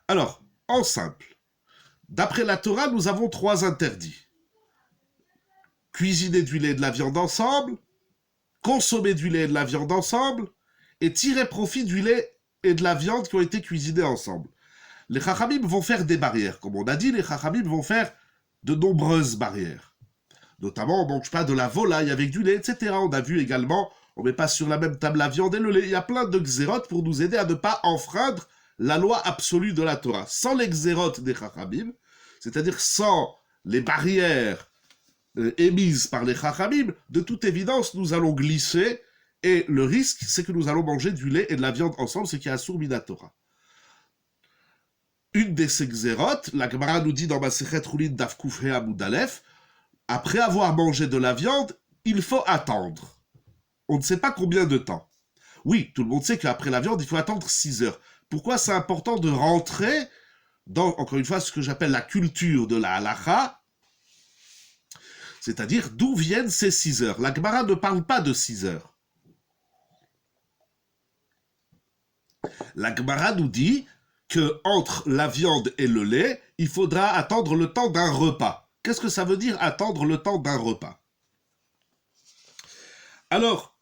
Alors, en simple, d'après la Torah, nous avons 3 interdits. Cuisiner du lait et de la viande ensemble, consommer du lait et de la viande ensemble, et tirer profit du lait et de la viande qui ont été cuisinés ensemble. Les Chachamim vont faire des barrières. Comme on a dit, les Chachamim vont faire de nombreuses barrières. Notamment, on ne mange pas de la volaille avec du lait, etc. On a vu également, on ne met pas sur la même table la viande et le lait. Il y a plein de xérotes pour nous aider à ne pas enfreindre la loi absolue de la Torah. Sans les xérotes des Chachamim, c'est-à-dire sans les barrières émises par les Chachamim, de toute évidence, nous allons glisser, et le risque, c'est que nous allons manger du lait et de la viande ensemble, ce qui est assour minatora. Une des ces xérotes, la Gemara nous dit dans Masechet Hulin Daf Kuf He Amud Aleph, après avoir mangé de la viande, il faut attendre. On ne sait pas combien de temps. Oui, tout le monde sait qu'après la viande, il faut attendre 6 heures. Pourquoi c'est important de rentrer dans, encore une fois, ce que j'appelle la culture de la halacha, c'est-à-dire d'où viennent ces 6 heures. La Gemara ne parle pas de 6 heures. La Gemara nous dit que entre la viande et le lait, il faudra attendre le temps d'un repas. Qu'est-ce que ça veut dire attendre le temps d'un repas? Alors,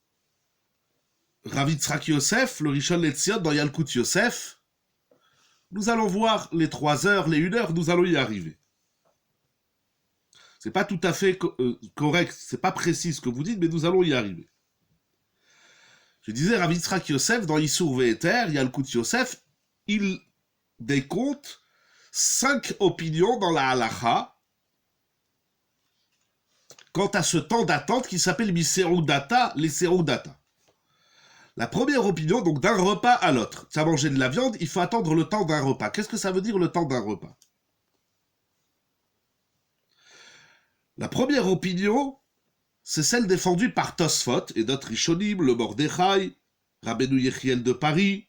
Rav Yitzhak Yosef, le Rishon LeTzion dans Yalkut Yosef, nous allons voir les 3 heures, les 1 heure, nous allons y arriver. C'est pas tout à fait correct, c'est pas précis ce que vous dites, mais nous allons y arriver. Je disais, Rav Yitzhak Yosef, dans Yisur Ve'eter, Yalkut Yosef, il décompte 5 opinions dans la halacha quant à ce temps d'attente qui s'appelle Miserudata, les Serudata. La première opinion, donc d'un repas à l'autre. Tu as mangé de la viande, il faut attendre le temps d'un repas. Qu'est-ce que ça veut dire le temps d'un repas? La première opinion, c'est celle défendue par Tosfot et d'autres Rishonim, le Mordechai, Rabbeinu Yechiel de Paris.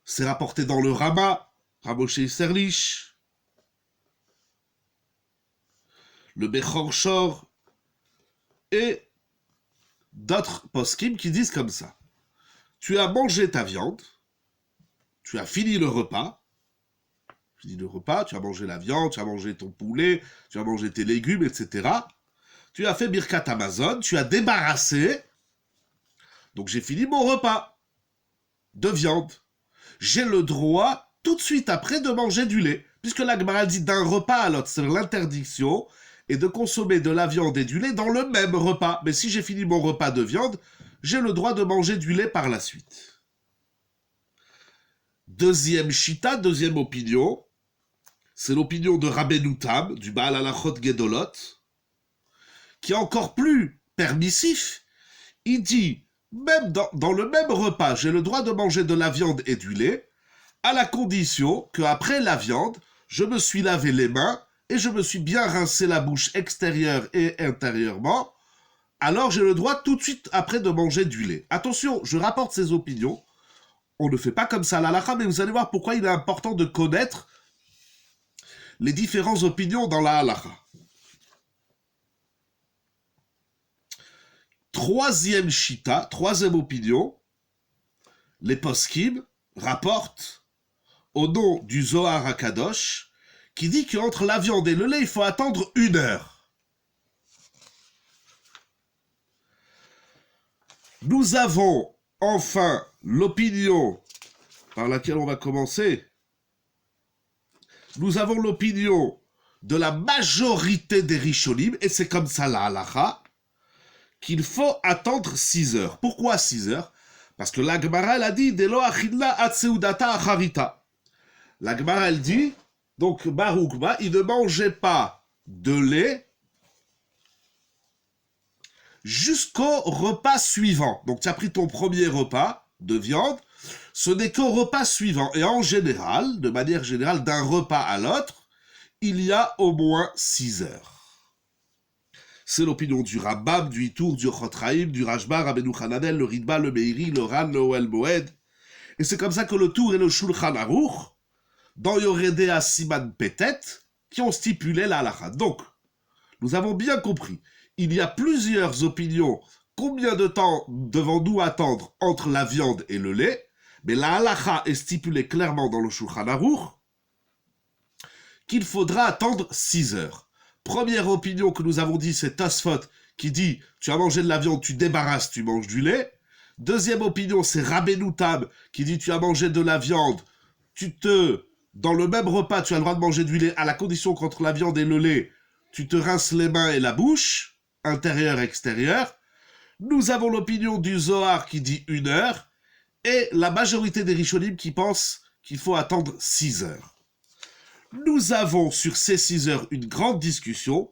C'est rapporté dans le Rama, Ramoshe Serlich, le Bechor Shor, et d'autres poskim qui disent comme ça. Tu as mangé ta viande, tu as fini le repas, tu as mangé la viande, tu as mangé ton poulet, tu as mangé tes légumes, etc. Tu as fait Birkat Hamazon, tu as débarrassé, donc j'ai fini mon repas de viande. J'ai le droit, tout de suite après, de manger du lait, puisque la Gemara dit d'un repas à l'autre, c'est l'interdiction, et de consommer de la viande et du lait dans le même repas. Mais si j'ai fini mon repas de viande, j'ai le droit de manger du lait par la suite. Deuxième shita, deuxième opinion, c'est l'opinion de Rabbeinu Tam, du Baal Halachot Gedolot, qui est encore plus permissif. Il dit, même dans le même repas, j'ai le droit de manger de la viande et du lait, à la condition qu'après la viande, je me suis lavé les mains et je me suis bien rincé la bouche extérieure et intérieurement, alors j'ai le droit tout de suite après de manger du lait. Attention, je rapporte ces opinions. On ne fait pas comme ça à l'halakha, mais vous allez voir pourquoi il est important de connaître les différentes opinions dans la halakha. Troisième shita, troisième opinion, les poskim rapportent au nom du Zohar HaKadosh, qui dit qu'entre la viande et le lait, il faut attendre 1 heure. Nous avons enfin l'opinion par laquelle on va commencer. Nous avons l'opinion de la majorité des Rishonim, et c'est comme ça la halacha, qu'il faut attendre 6 heures. Pourquoi 6 heures? Parce que la Gemara, elle a dit, Delo achidla atseudata acharita. La Gemara, elle dit, donc Baroukba, il ne mangeait pas de lait jusqu'au repas suivant. Donc tu as pris ton premier repas de viande, ce n'est qu'au repas suivant. Et en général, de manière générale, d'un repas à l'autre, il y a au moins 6 heures. C'est l'opinion du Rambam, du Itour, du Chotraim, du Rashba, Rabbeinu Hananel, le Ritba, le Meiri, le Ran, le Oel Moed. Et c'est comme ça que le Tour et le Shulchan Aruch, dans Yoredea Siman Petet, qui ont stipulé la halakha. Donc, nous avons bien compris, il y a plusieurs opinions. Combien de temps devons-nous attendre entre la viande et le lait? Mais la halakha est stipulée clairement dans le Shulchan Aruch qu'il faudra attendre 6 heures. Première opinion que nous avons dit, c'est Tosfot qui dit tu as mangé de la viande, tu débarrasses, tu manges du lait. Deuxième opinion, c'est Rabbeinu Tam qui dit tu as mangé de la viande, dans le même repas, tu as le droit de manger du lait à la condition qu'entre la viande et le lait, tu te rinces les mains et la bouche, intérieur, extérieur. Nous avons l'opinion du Zohar qui dit 1 heure et la majorité des Rishonim qui pensent qu'il faut attendre 6 heures. Nous avons sur ces 6 heures une grande discussion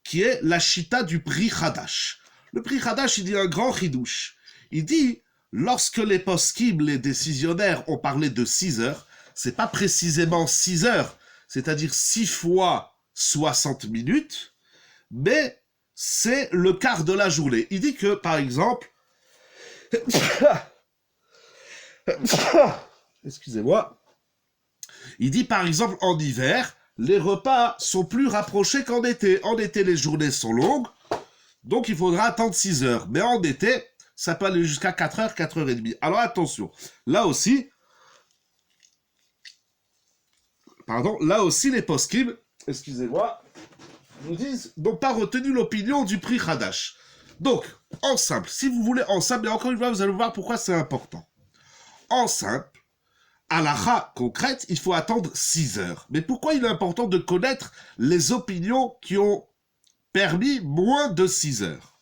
qui est la chita du Pri Hadash. Le Pri Hadash, il dit un grand chidouche. Il dit, lorsque les poskim, les décisionnaires ont parlé de 6 heures, c'est pas précisément 6 heures, c'est-à-dire 6 fois 60 minutes, mais c'est le quart de la journée. Il dit que, par exemple, excusez-moi, il dit par exemple en hiver, les repas sont plus rapprochés qu'en été. En été, les journées sont longues, donc il faudra attendre 6 heures. Mais en été, ça peut aller jusqu'à 4 heures, 4 heures et demie. Alors attention, là aussi, les poskim, excusez-moi, nous disent, n'ont pas retenu l'opinion du Pri Hadash. Donc, en simple, si vous voulez en simple, et encore une fois, vous allez voir pourquoi c'est important. En simple, halakha concrète, il faut attendre 6 heures. Mais pourquoi il est important de connaître les opinions qui ont permis moins de 6 heures?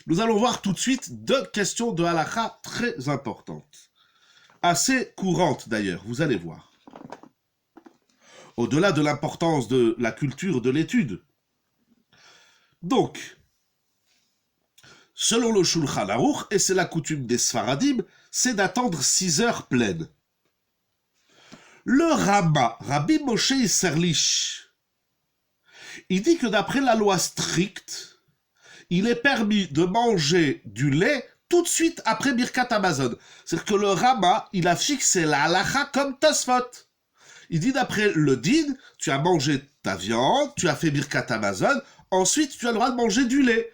Nous allons voir tout de suite 2 questions de halakha très importantes. Assez courantes d'ailleurs, vous allez voir. Au-delà de l'importance de la culture de l'étude. Donc, selon le Shulchan Aruch, et c'est la coutume des Sfaradim, c'est d'attendre 6 heures pleines. Le Rama, Rabbi Moshe Isserlich, il dit que d'après la loi stricte, il est permis de manger du lait tout de suite après Birkat Hamazon. C'est-à-dire que le Rama, il a fixé la halakha comme Tosfot. Il dit d'après le din, tu as mangé ta viande, tu as fait Birkat Hamazon, ensuite tu as le droit de manger du lait.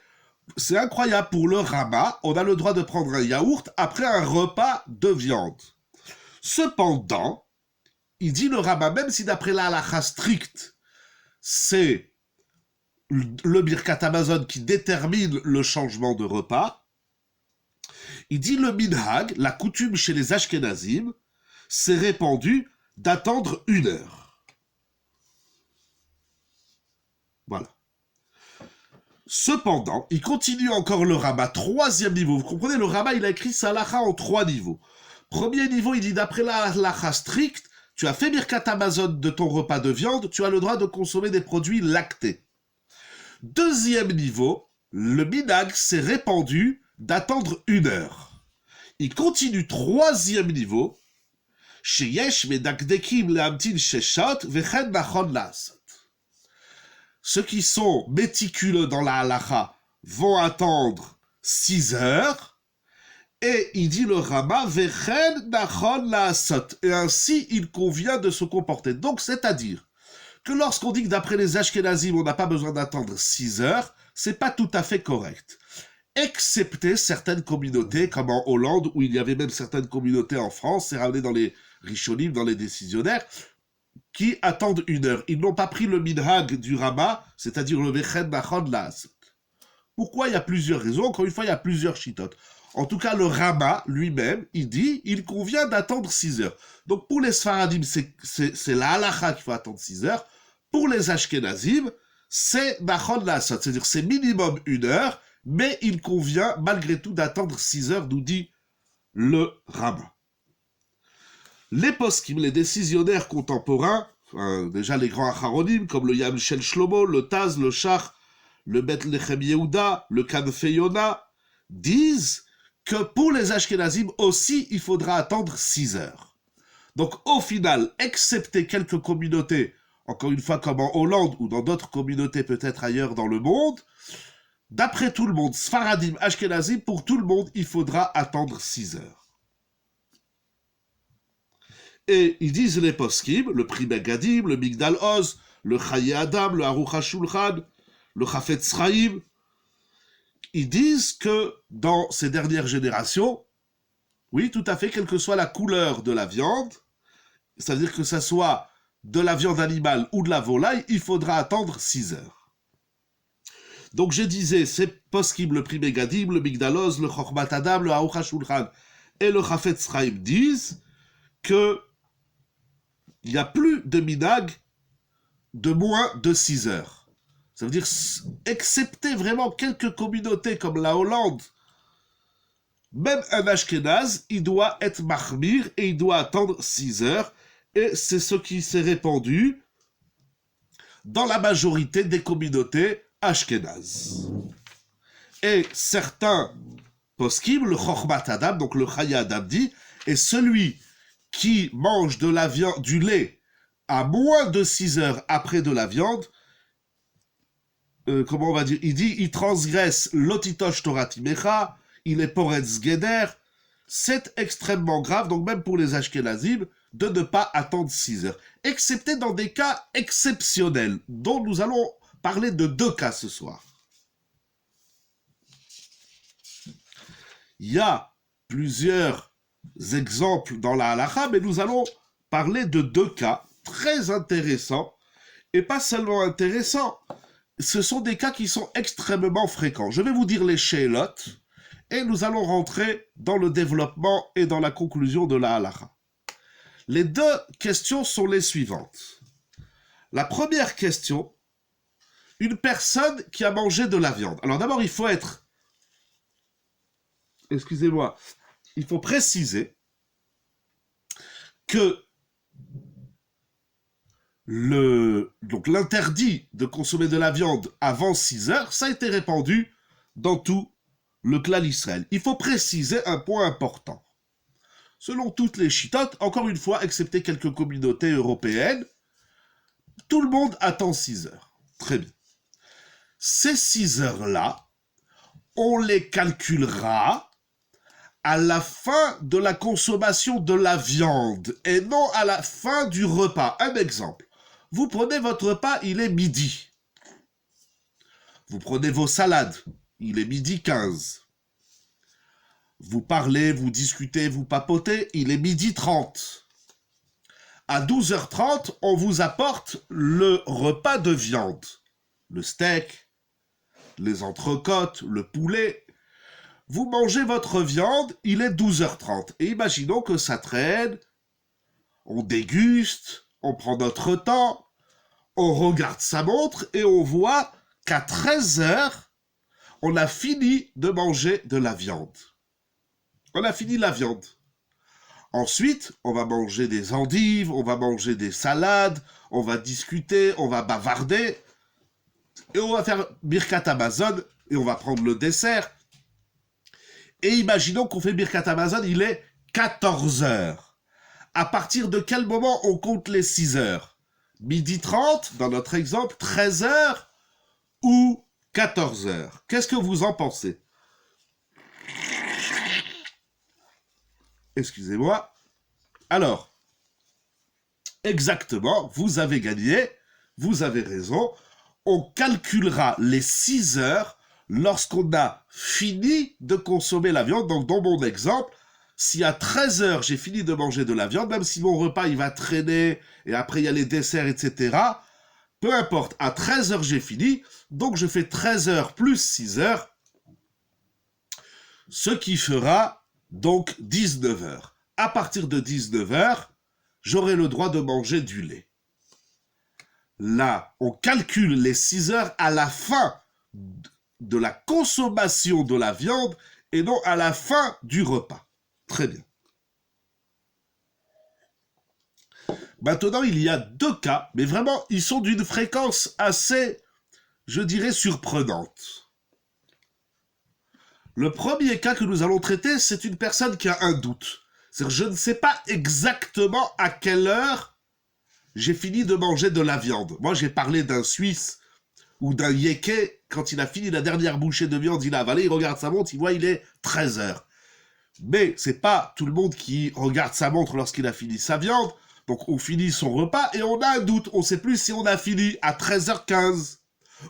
C'est incroyable, pour le Rama, on a le droit de prendre un yaourt après un repas de viande. Cependant, il dit le Rama, même si d'après la halakha stricte, c'est le Birkat Hamazon qui détermine le changement de repas, il dit le minhag, la coutume chez les Ashkenazim, s'est répandue d'attendre 1 heure. Voilà. Cependant, il continue encore le Rama, 3e niveau. Vous comprenez, le Rama, il a écrit sa halakha en 3 niveaux. Premier niveau, il dit d'après la halakha stricte, tu as fait Birkat Hamazon de ton repas de viande, tu as le droit de consommer des produits lactés. 2e niveau, le minhag s'est répandu d'attendre 1 heure. Il continue 3e niveau, Sheyesh medakdekim lehamtin sheshot vechen nachon lasot. Ceux qui sont méticuleux dans la halakha vont attendre 6 heures, et il dit le Rama, vechen nachon lasot, et ainsi il convient de se comporter. Donc, c'est-à-dire que lorsqu'on dit que d'après les Ashkenazim, on n'a pas besoin d'attendre 6 heures, c'est pas tout à fait correct. Excepté certaines communautés, comme en Hollande, où il y avait même certaines communautés en France, c'est ramené dans les Rishonim, dans les décisionnaires, qui attendent 1 heure. Ils n'ont pas pris le minhag du Rama, c'est-à-dire le vechen nachon lasot. Pourquoi? Il y a plusieurs raisons. Encore une fois, il y a plusieurs chitotes. En tout cas, le Rama lui-même, il dit, il convient d'attendre 6 heures. Donc pour les Sfaradim, c'est la halakha qu'il faut attendre 6 heures. Pour les Ashkenazim, c'est nachon lasot, c'est-à-dire c'est minimum 1 heure, mais il convient malgré tout d'attendre 6 heures, nous dit le Rama. Les poskim, les décisionnaires contemporains, déjà les grands acharonim, comme le Yam Shel Shlomo, le Taz, le Shach, le Bet Lechem Yehuda, le Kanfei Yona, disent que pour les Ashkenazim aussi, il faudra attendre 6 heures. Donc au final, excepté quelques communautés, encore une fois comme en Hollande ou dans d'autres communautés peut-être ailleurs dans le monde, d'après tout le monde, Sfaradim, Ashkenazim, pour tout le monde, il faudra attendre 6 heures. Et ils disent les poskim, le Pri Megadim, le Migdal Oz, le Chaye Adam, le Aruch HaShulchan, le Chafetz Chaim, ils disent que dans ces dernières générations, Oui, tout à fait, quelle que soit la couleur de la viande, c'est-à-dire que ça soit de la viande animale ou de la volaille, il faudra attendre 6 heures. Donc je disais, c'est Poskim, le Pri Megadim, le Migdalos, le Chochmat Adam, le Aruch HaShulchan et le Chafetz Chaim disent que il n'y a plus de minag de moins de 6 heures. Ça veut dire, excepté vraiment quelques communautés comme la Hollande, même un Ashkenaz, il doit être mahmir et il doit attendre 6 heures. Et c'est ce qui s'est répandu dans la majorité des communautés ashkénazes. Et certains poskim, le Chochmat Adam, donc le Chaya Adam dit, est celui qui mange de la viande, du lait à moins de 6 heures après de la viande, comment on va dire, il dit, il transgresse l'otitosh toratimecha, il est poretz geder, c'est extrêmement grave, donc même pour les Ashkenazim, de ne pas attendre 6 heures. Excepté dans des cas exceptionnels, dont nous allons parler de 2 cas ce soir. Il y a plusieurs exemples dans la halakha, mais nous allons parler de 2 cas très intéressants, et pas seulement intéressants, ce sont des cas qui sont extrêmement fréquents. Je vais vous dire les she'elot, et nous allons rentrer dans le développement et dans la conclusion de la halakha. Les 2 questions sont les suivantes. La première question, une personne qui a mangé de la viande. Alors d'abord, il faut être... Excusez-moi. Il faut préciser que donc l'interdit de consommer de la viande avant 6 heures, ça a été répandu dans tout le clan Israël. Il faut préciser un point important. Selon toutes les chitotes, encore une fois, excepté quelques communautés européennes, tout le monde attend 6 heures. Très bien. Ces 6 heures-là, on les calculera à la fin de la consommation de la viande et non à la fin du repas. Un exemple. Vous prenez votre repas, il est midi. Vous prenez vos salades, il est midi 15. Vous parlez, vous discutez, vous papotez, il est midi 30. À 12h30, on vous apporte le repas de viande. Le steak, les entrecôtes, le poulet. Vous mangez votre viande, il est 12h30. Et imaginons que ça traîne, on déguste, on prend notre temps, on regarde sa montre et on voit qu'à 13h, on a fini de manger de la viande. On a fini la viande. Ensuite, on va manger des endives, on va manger des salades, on va discuter, on va bavarder, et on va faire Birkat Hamazon, et on va prendre le dessert. Et imaginons qu'on fait Birkat Hamazon, il est 14h. À partir de quel moment on compte les 6 heures? Midi 30, dans notre exemple, 13h ou 14h? Qu'est-ce que vous en pensez? Excusez-moi. Alors, exactement, vous avez gagné, vous avez raison. On calculera les 6 heures lorsqu'on a fini de consommer la viande. Donc, dans mon exemple, si à 13h j'ai fini de manger de la viande, même si mon repas il va traîner et après il y a les desserts, etc., peu importe, à 13h j'ai fini, donc je fais 13h plus 6 heures, ce qui fera donc 19h. À partir de 19h, j'aurai le droit de manger du lait. Là, on calcule les 6 heures à la fin de la consommation de la viande et non à la fin du repas. Très bien. Maintenant, il y a 2 cas, mais vraiment, ils sont d'une fréquence assez, je dirais, surprenante. Le premier cas que nous allons traiter, c'est une personne qui a un doute. C'est-à-dire, je ne sais pas exactement à quelle heure j'ai fini de manger de la viande. Moi, j'ai parlé d'un Suisse ou d'un Yéké, quand il a fini la dernière bouchée de viande, il a avalé, il regarde sa montre, il voit, il est 13h. Mais c'est pas tout le monde qui regarde sa montre lorsqu'il a fini sa viande. Donc, on finit son repas et on a un doute. On ne sait plus si on a fini à 13h15,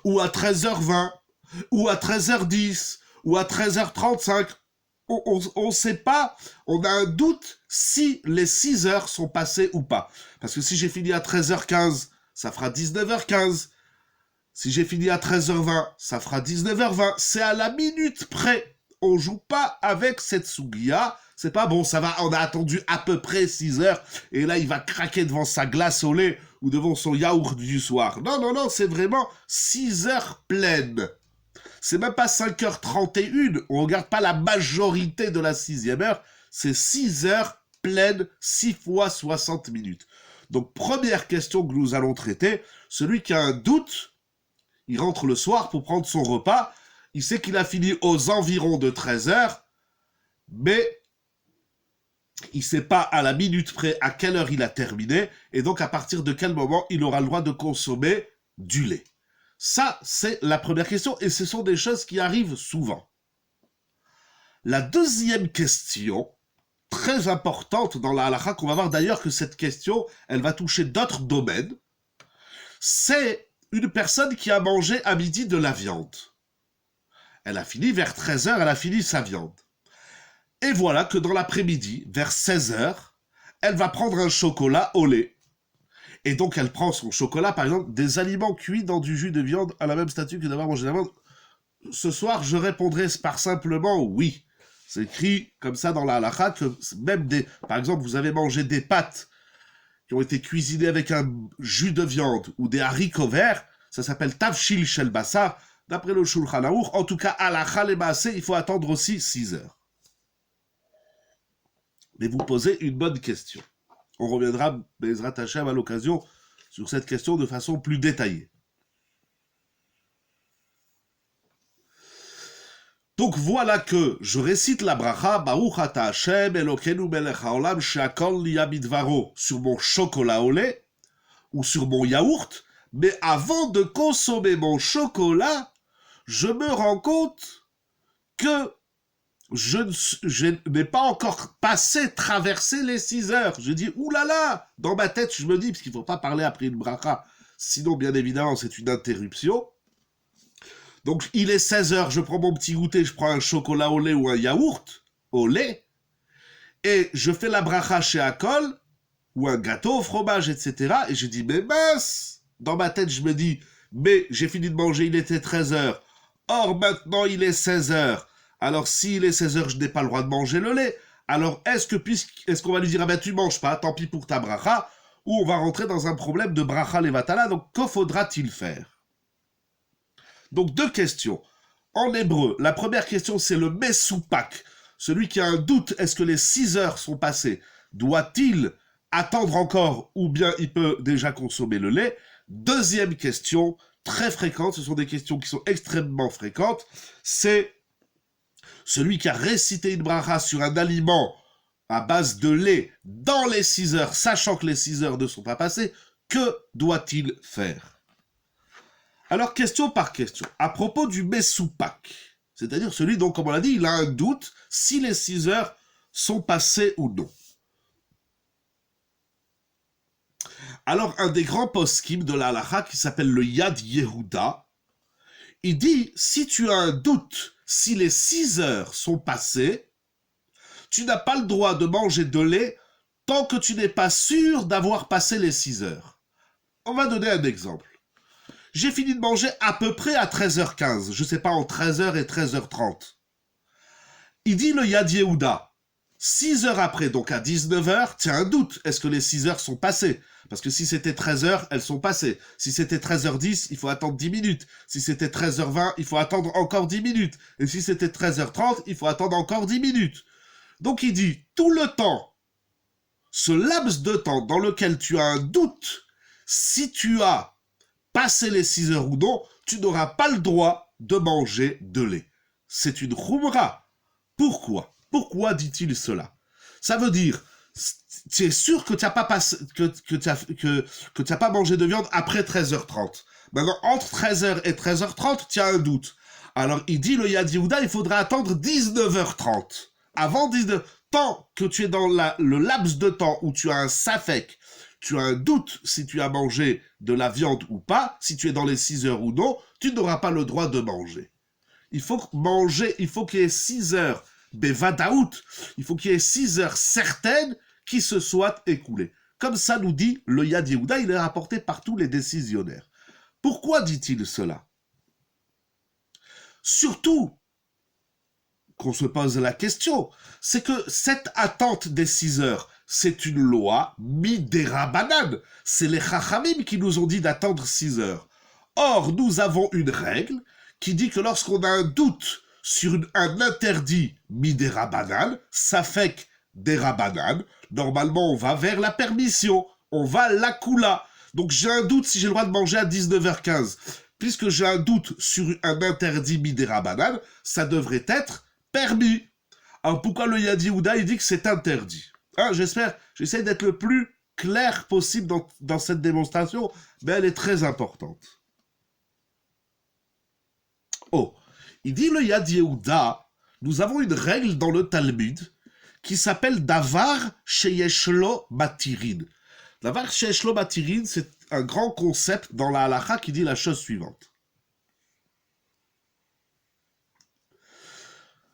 ou à 13h20, ou à 13h10, ou à 13h35. on ne sait pas, on a un doute si les 6 heures sont passées ou pas. Parce que si j'ai fini à 13h15, ça fera 19h15. Si j'ai fini à 13h20, ça fera 19h20. C'est à la minute près. On joue pas avec cette sougia. C'est pas bon, ça va, on a attendu à peu près 6 heures, et là, il va craquer devant sa glace au lait ou devant son yaourt du soir. Non, non, non, c'est vraiment 6 heures pleines. C'est même pas 5h31, on regarde pas la majorité de la 6e heure, c'est 6 heures pleines, 6 fois 60 minutes. Donc, première question que nous allons traiter, celui qui a un doute, il rentre le soir pour prendre son repas, il sait qu'il a fini aux environs de 13 heures, mais il ne sait pas à la minute près à quelle heure il a terminé, et donc à partir de quel moment il aura le droit de consommer du lait. Ça, c'est la première question, et ce sont des choses qui arrivent souvent. La deuxième question, très importante dans la halakha, qu'on va voir d'ailleurs que cette question, elle va toucher d'autres domaines, c'est une personne qui a mangé à midi de la viande. Elle a fini vers 13h, elle a fini sa viande. Et voilà que dans l'après-midi, vers 16h, elle va prendre un chocolat au lait. Et donc elle prend son chocolat, par exemple, des aliments cuits dans du jus de viande à la même statut que d'avoir mangé la viande. Ce soir, je répondrai par simplement oui. C'est écrit comme ça dans la halakha que même par exemple, vous avez mangé des pâtes qui ont été cuisinées avec un jus de viande ou des haricots verts, ça s'appelle tavshil shel basar, d'après le Shulchan Aruch. En tout cas, halakha le maaseh, il faut attendre aussi 6 heures. Mais vous posez une bonne question. On reviendra, Bezrat Hashem, à l'occasion, sur cette question de façon plus détaillée. Donc voilà que je récite la bracha, Baruch ata Hashem, Elokeinu melech haolam, she'akol liya midvaro, sur mon chocolat au lait, ou sur mon yaourt, mais avant de consommer mon chocolat, je me rends compte que je n'ai pas encore traversé les 6 heures. Je dis, oulala, dans ma tête, je me dis, parce qu'il ne faut pas parler après une bracha, sinon, bien évidemment, c'est une interruption. Donc, il est 16 heures, je prends mon petit goûter, je prends un chocolat au lait ou un yaourt au lait, et je fais la bracha chez Akol, ou un gâteau au fromage, etc. Et je dis, mais mince, dans ma tête, je me dis, mais j'ai fini de manger, il était 13 heures. Or, maintenant, il est 16 heures. Alors, s'il est 16 heures, je n'ai pas le droit de manger le lait. Alors, est-ce qu'on va lui dire, ah ben, tu manges pas, tant pis pour ta bracha, ou on va rentrer dans un problème de bracha levatala, donc, que faudra-t-il faire? Donc, 2 questions. En hébreu, la première question, c'est le mesoupak. Celui qui a un doute, est-ce que les 6 heures sont passées? Doit-il attendre encore, ou bien il peut déjà consommer le lait? Deuxième question, très fréquente, ce sont des questions qui sont extrêmement fréquentes, c'est celui qui a récité une bracha sur un aliment à base de lait dans les 6 heures, sachant que les 6 heures ne sont pas passées, que doit-il faire? Alors, question par question. À propos du mesoupak, c'est-à-dire celui dont, comme on l'a dit, il a un doute si les 6 heures sont passées ou non. Alors, un des grands poskim de la halakha, qui s'appelle le Yad Yehuda, il dit, si tu as un doute si les 6 heures sont passées, tu n'as pas le droit de manger de lait tant que tu n'es pas sûr d'avoir passé les 6 heures. On va donner un exemple. J'ai fini de manger à peu près à 13h15, je sais pas, entre 13h et 13h30. Il dit le Yad Yehuda, 6 heures après, donc à 19h, tu as un doute, est-ce que les 6 heures sont passées? Parce que si c'était 13h, elles sont passées. Si c'était 13h10, il faut attendre 10 minutes. Si c'était 13h20, il faut attendre encore 10 minutes. Et si c'était 13h30, il faut attendre encore 10 minutes. Donc il dit, tout le temps, ce laps de temps dans lequel tu as un doute, si tu as passé les 6 heures ou non, tu n'auras pas le droit de manger de lait. C'est une khumra. Pourquoi? Pourquoi dit-il cela? Ça veut dire, tu es sûr que tu n'as pas pas mangé de viande après 13h30. Maintenant, entre 13h et 13h30, tu as un doute. Alors, il dit, le Yad Yehuda, il faudra attendre 19h30. Avant 19h, tant que tu es dans le laps de temps où tu as un safek, tu as un doute si tu as mangé de la viande ou pas, si tu es dans les 6 heures ou non, tu n'auras pas le droit de manger. Il faut manger, il faut qu'il y ait 6 heures Bevadaout. Il faut qu'il y ait 6 heures certaines qui se soient écoulées. Comme ça nous dit le Yad Yehuda, il est rapporté par tous les décisionnaires. Pourquoi dit-il cela? Surtout qu'on se pose la question, c'est que cette attente des 6 heures, c'est une loi midérabanan. C'est les chachamim qui nous ont dit d'attendre 6 heures. Or, nous avons une règle qui dit que lorsqu'on a un doute sur un interdit midérabanan, ça fait que dérabanan, normalement on va vers la permission, on va à la kula. Donc j'ai un doute si j'ai le droit de manger à 19h15. Puisque j'ai un doute sur un interdit midérabanan, ça devrait être permis. Alors pourquoi le Yad Yehuda il dit que c'est interdit? Hein, j'essaie d'être le plus clair possible dans cette démonstration, mais elle est très importante. Oh, il dit le Yad Yehuda, nous avons une règle dans le Talmud qui s'appelle Davar Sheyeshlo Matirin. Davar Sheyeshlo Matirin, c'est un grand concept dans la halakha qui dit la chose suivante.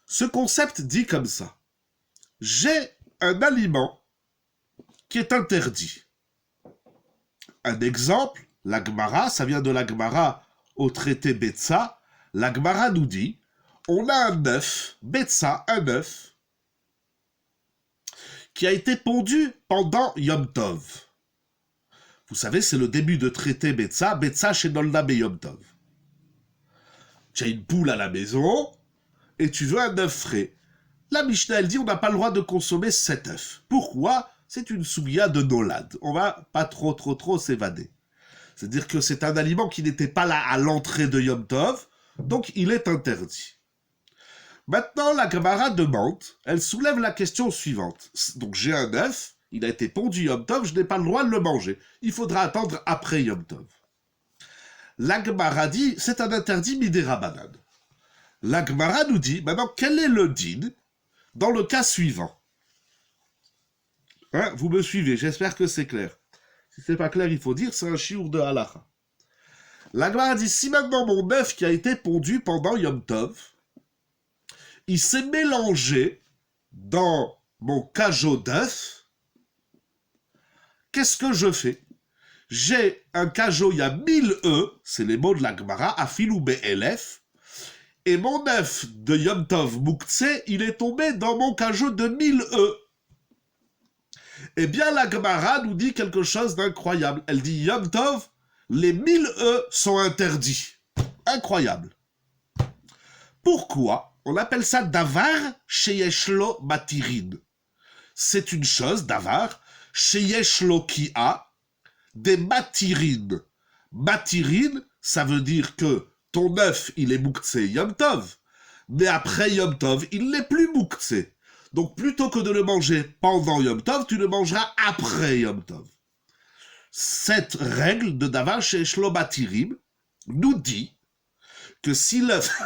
Ce concept dit comme ça. J'ai un aliment qui est interdit. Un exemple, la Gemara, ça vient de la Gemara au traité Betsa. La Gemara nous dit, on a un œuf, Betsa, un œuf, qui a été pondu pendant Yom Tov. Vous savez, c'est le début de traité Betsa, Betsa chez Nolda Be Yom Tov. Tu as une poule à la maison, et tu veux un œuf frais. La Mishnah, elle dit, on n'a pas le droit de consommer cet œuf. Pourquoi? C'est une sougia de Nolad. On va pas trop s'évader. C'est-à-dire que c'est un aliment qui n'était pas là à l'entrée de Yom Tov, donc il est interdit. Maintenant, la Gemara demande, elle soulève la question suivante. Donc j'ai un œuf, il a été pondu Yom Tov, je n'ai pas le droit de le manger. Il faudra attendre après Yom Tov. La Gemara dit, c'est un interdit midérabanan. La Gemara nous dit, maintenant, quel est le din dans le cas suivant? Hein, vous me suivez, j'espère que c'est clair. Si c'est pas clair, il faut dire, c'est un chiour de halakha. La Gemara dit, si maintenant mon œuf qui a été pondu pendant Yom Tov, il s'est mélangé dans mon cajot d'œuf, qu'est-ce que je fais? J'ai un cajot, il y a 1000 œufs, c'est les mots de la Gemara, afilou be'elef, et mon œuf de Yom Tov Mouktsé, il est tombé dans mon cajot de 1000 œufs. Eh bien, la Gemara nous dit quelque chose d'incroyable. Elle dit, Yom Tov, les 1000 œufs sont interdits. Incroyable. Pourquoi? On appelle ça Davar Sheyeshlo Matirin. C'est une chose, Davar, Sheyeshlo qui a des Matirin. Matirin, ça veut dire que ton œuf, il est Mouktsé Yom Tov. Mais après Yom Tov, il n'est plus Mouktsé. Donc, plutôt que de le manger pendant Yom Tov, tu le mangeras après Yom Tov. Cette règle de Davar Sheyeshlo Matirim nous dit que si l'œuf,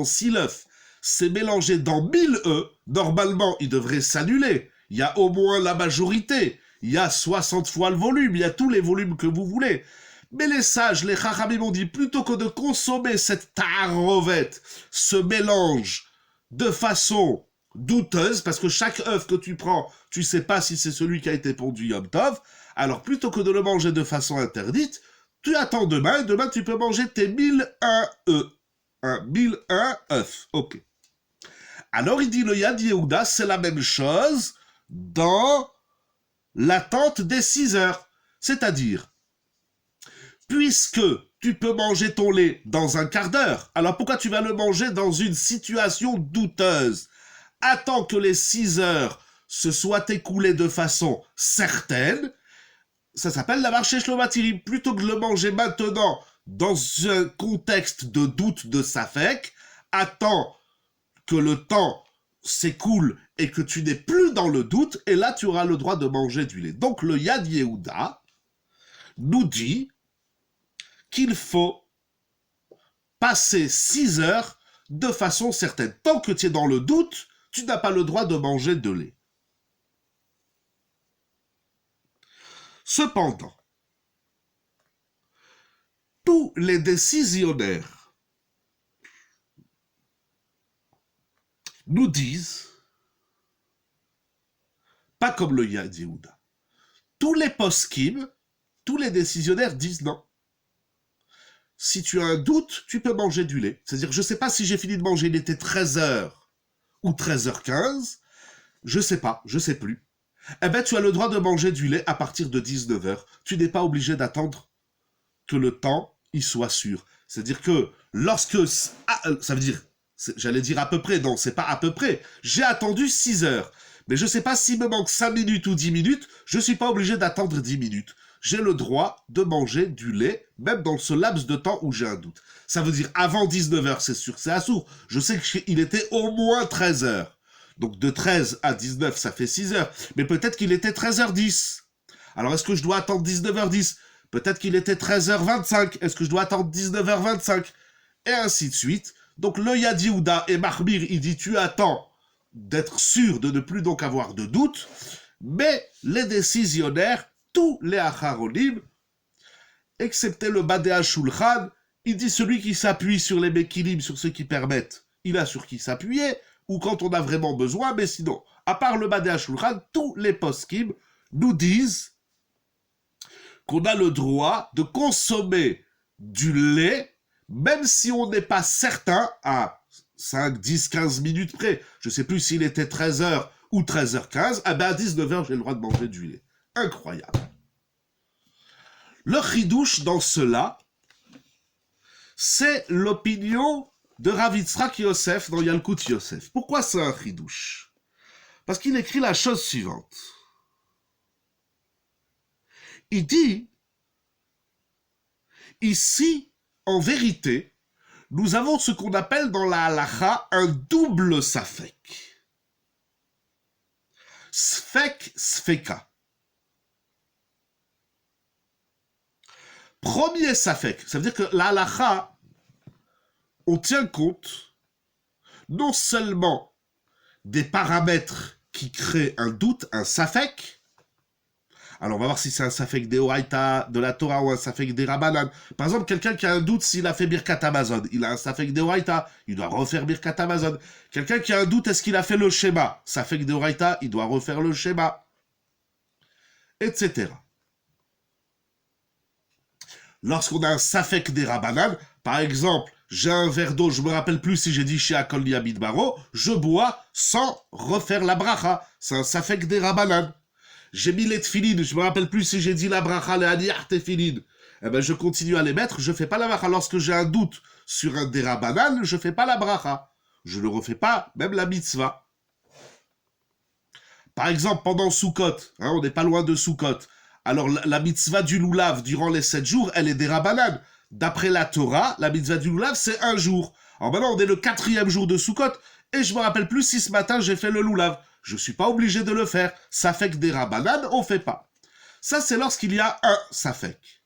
si l'œuf s'est mélangé dans 1000 œufs, normalement, il devrait s'annuler. Il y a au moins la majorité. Il y a 60 fois le volume. Il y a tous les volumes que vous voulez. Mais les sages, les chachamim ont dit, plutôt que de consommer cette tarovet, ce mélange de façon douteuse, parce que chaque œuf que tu prends, tu sais pas si c'est celui qui a été pondu Yom Tov, alors plutôt que de le manger de façon interdite, tu attends demain, et demain tu peux manger tes 1001 œufs. 1001 œufs, ok. Alors il dit le Yad Yehuda, c'est la même chose dans l'attente des 6 heures. C'est-à-dire, puisque tu peux manger ton lait dans un quart d'heure, alors pourquoi tu vas le manger dans une situation douteuse? Attends que les 6 heures se soient écoulées de façon certaine. Ça s'appelle la marche Shlomatiri. Plutôt que de le manger maintenant dans un contexte de doute de Safek, attends que le temps s'écoule et que tu n'es plus dans le doute, et là tu auras le droit de manger du lait. Donc le Yad Yehuda nous dit qu'il faut passer 6 heures de façon certaine. Tant que tu es dans le doute, tu n'as pas le droit de manger de lait. Cependant, tous les décisionnaires nous disent, pas comme le Yad Yehuda. Tous les poskim, tous les décisionnaires disent non. Si tu as un doute, tu peux manger du lait. C'est-à-dire, je ne sais pas si j'ai fini de manger, il était 13h ou 13h15, je ne sais pas, je ne sais plus. Eh bien, tu as le droit de manger du lait à partir de 19h. Tu n'es pas obligé d'attendre que le temps y soit sûr. C'est-à-dire que lorsque... ça veut dire, j'allais dire à peu près, non, c'est pas à peu près. J'ai attendu 6 heures. Mais je ne sais pas s'il me manque 5 minutes ou 10 minutes, je ne suis pas obligé d'attendre 10 minutes. J'ai le droit de manger du lait, même dans ce laps de temps où j'ai un doute. Ça veut dire avant 19h, c'est sûr, c'est assourd. Je sais qu'il était au moins 13h. Donc de 13 à 19, ça fait 6 heures. Mais peut-être qu'il était 13h10. Alors est-ce que je dois attendre 19h10 ? Peut-être qu'il était 13h25. Est-ce que je dois attendre 19h25 ? Et ainsi de suite. Donc le Yad Yehuda et Mahmir, il dit tu attends d'être sûr de ne plus donc avoir de doute. Mais les décisionnaires, tous les Acharonim, excepté le Badea Shulchan, il dit celui qui s'appuie sur les Mekilim, sur ceux qui permettent, il a sur qui s'appuyer, ou quand on a vraiment besoin, mais sinon, à part le Badea Shulchan, tous les poskim nous disent qu'on a le droit de consommer du lait, même si on n'est pas certain, à 5, 10, 15 minutes près, je ne sais plus s'il était 13h ou 13h15, à 19h, j'ai le droit de manger du lait. Incroyable. Le chidouche dans cela, c'est l'opinion de Rav Yitzhak Yosef dans Yalkut Yosef. Pourquoi c'est un chidouche ? Parce qu'il écrit la chose suivante. Il dit, ici, en vérité, nous avons ce qu'on appelle dans la halacha un double safek. Sfek, sfeka. Premier safek, ça veut dire que la halacha, on tient compte non seulement des paramètres qui créent un doute, un safek. Alors on va voir si c'est un safek d'Oraita, de la Torah ou un safek des Rabbanan. Par exemple, quelqu'un qui a un doute s'il a fait Birkat Hamazon, il a un safek d'Oraita, il doit refaire Birkat Hamazon. Quelqu'un qui a un doute, est-ce qu'il a fait le schéma ? Safek d'Oraita, il doit refaire le schéma. Etc. Lorsqu'on a un safek des Rabbanan, par exemple, j'ai un verre d'eau, je me rappelle plus si j'ai dit chez Akol Yamid Baro, je bois sans refaire la bracha. C'est un safek des Rabbanan. J'ai mis les tefilines, je me rappelle plus si j'ai dit la bracha, les haniyah tefilines. Eh ben, je continue à les mettre, je fais pas la bracha. Lorsque j'ai un doute sur un des Rabbanan, je fais pas la bracha. Je ne refais pas, même la mitzvah. Par exemple, pendant Sukkot, on n'est pas loin de Sukkot. Alors, la mitzvah du loulav, durant les 7 jours, elle est des Rabbanan. D'après la Torah, la mitzvah du loulav, c'est 1 jour. Alors maintenant, on est le 4e jour de Sukkot, et je me rappelle plus si ce matin, j'ai fait le loulav. Je ne suis pas obligé de le faire. Safek des Rabbanan, on ne fait pas. Ça, c'est lorsqu'il y a un safek.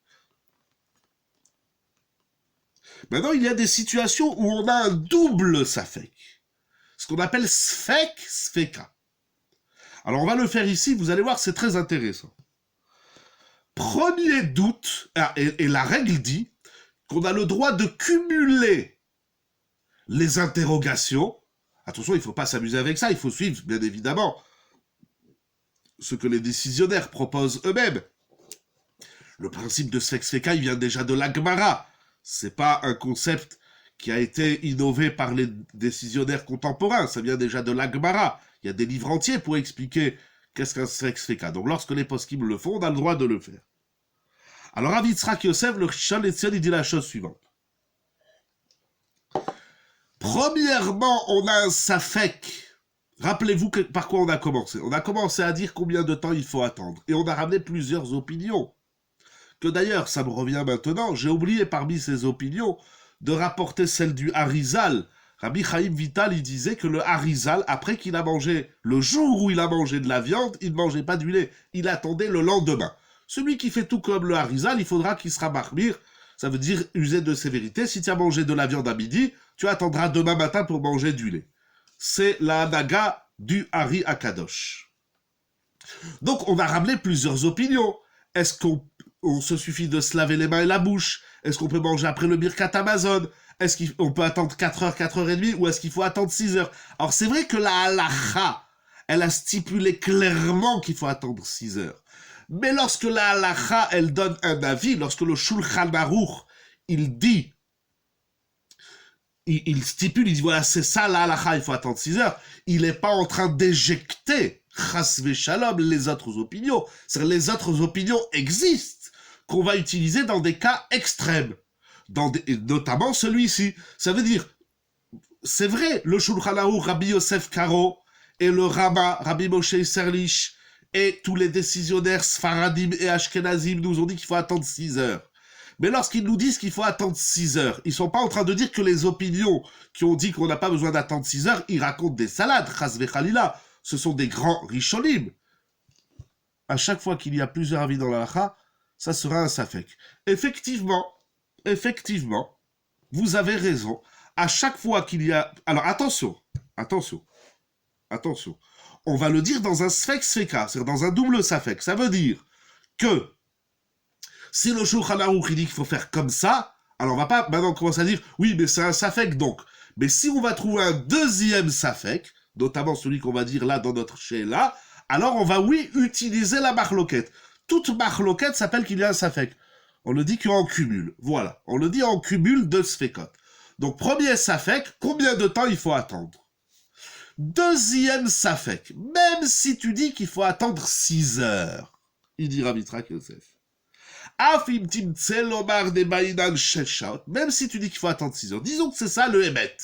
Maintenant, il y a des situations où on a un double safek. Ce qu'on appelle sfek, sfeka. Alors, on va le faire ici, vous allez voir, c'est très intéressant. Premier doute, et la règle dit qu'on a le droit de cumuler les interrogations. Attention, il ne faut pas s'amuser avec ça, il faut suivre, bien évidemment, ce que les décisionnaires proposent eux-mêmes. Le principe de Sfek Sfeka, il vient déjà de la Gemara. C'est pas un concept qui a été innové par les décisionnaires contemporains, ça vient déjà de la Gemara. Il y a des livres entiers pour expliquer qu'est-ce qu'un Sfek Sfeka. Donc lorsque les poskim le font, on a le droit de le faire. Alors Rav Yitzhak Yosef, le Rishon LeZion, il dit la chose suivante. Premièrement, on a un safek. Rappelez-vous par quoi on a commencé. On a commencé à dire combien de temps il faut attendre. Et on a ramené plusieurs opinions. Que d'ailleurs, ça me revient maintenant, j'ai oublié parmi ces opinions de rapporter celle du Harizal. Rabbi Chaim Vital, il disait que le Harizal, après qu'il a mangé, le jour où il a mangé de la viande, il ne mangeait pas du lait. Il attendait le lendemain. Celui qui fait tout comme le Harizal, il faudra qu'il sera marmire. Ça veut dire user de sévérité. Si tu as mangé de la viande à midi, tu attendras demain matin pour manger du lait. C'est la hanaga du Hari Akadosh. Donc, on a ramené plusieurs opinions. Est-ce qu'on se suffit de se laver les mains et la bouche ? Est-ce qu'on peut manger après le Birkat Hamazon ? Est-ce qu'on peut attendre 4 heures, 4 heures et demie, ou est-ce qu'il faut attendre 6 heures? Alors c'est vrai que la halakha, elle a stipulé clairement qu'il faut attendre 6 heures. Mais lorsque la halakha, elle donne un avis, lorsque le Shulchan Aruch, il dit, il stipule, il dit voilà, c'est ça la halakha, il faut attendre 6 heures, il n'est pas en train d'éjecter, chas v'shalom, les autres opinions. C'est-à-dire les autres opinions existent, qu'on va utiliser dans des cas extrêmes, notamment celui-ci. Ça veut dire, c'est vrai, le Shulchan Aruch, Rabbi Yosef Karo, et le Rama, Rabbi Moshe Serlich, et tous les décisionnaires Sfaradim et Ashkenazim nous ont dit qu'il faut attendre 6 heures. Mais lorsqu'ils nous disent qu'il faut attendre 6 heures, ils sont pas en train de dire que les opinions qui ont dit qu'on n'a pas besoin d'attendre 6 heures, ils racontent des salades, chas v'chalila. Ce sont des grands rishonim. À chaque fois qu'il y a plusieurs avis dans la halakha, ça sera un safek. Effectivement, vous avez raison. À chaque fois qu'il y a... Alors attention. On va le dire dans un sfek sfeka, c'est-à-dire dans un double safek. Ça veut dire que si le Shulchan Aruch dit qu'il faut faire comme ça, alors on va pas maintenant commencer à dire oui, mais c'est un safek donc. Mais si on va trouver un deuxième safek, notamment celui qu'on va dire là dans notre sheila, alors on va oui utiliser la marloquette. Toute marloquette s'appelle qu'il y a un safek. On le dit qu'en cumul. Voilà, on le dit en cumul de sfekot. Donc premier safek, combien de temps il faut attendre? Deuxième safek, même si tu dis qu'il faut attendre 6 heures, il dit Rabbi Yitzhak Yosef. Même si tu dis qu'il faut attendre 6 heures, disons que c'est ça le Hémet.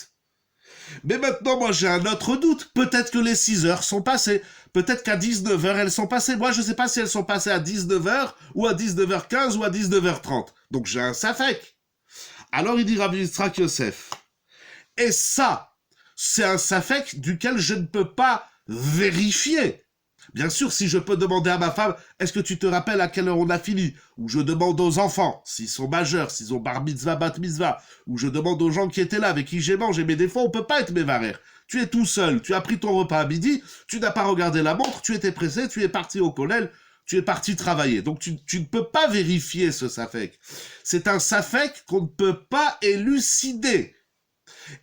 Mais maintenant, moi j'ai un autre doute. Peut-être que les 6 heures sont passées. Peut-être qu'à 19 heures, elles sont passées. Moi, je ne sais pas si elles sont passées à 19 heures, ou à 19h15, ou à 19h30. Donc j'ai un safek. Alors il dit Rabbi Yitzhak Yosef. Et ça, c'est un safek duquel je ne peux pas vérifier. Bien sûr, si je peux demander à ma femme, est-ce que tu te rappelles à quelle heure on a fini? Ou je demande aux enfants, s'ils sont majeurs, s'ils ont bar mitzvah, bat mitzvah. Ou je demande aux gens qui étaient là, avec qui j'ai mangé. Mais des fois, on peut pas être mévarer. Tu es tout seul, tu as pris ton repas à midi, tu n'as pas regardé la montre, tu étais pressé, tu es parti au collège, tu es parti travailler. Donc tu ne peux pas vérifier ce safek. C'est un safek qu'on ne peut pas élucider.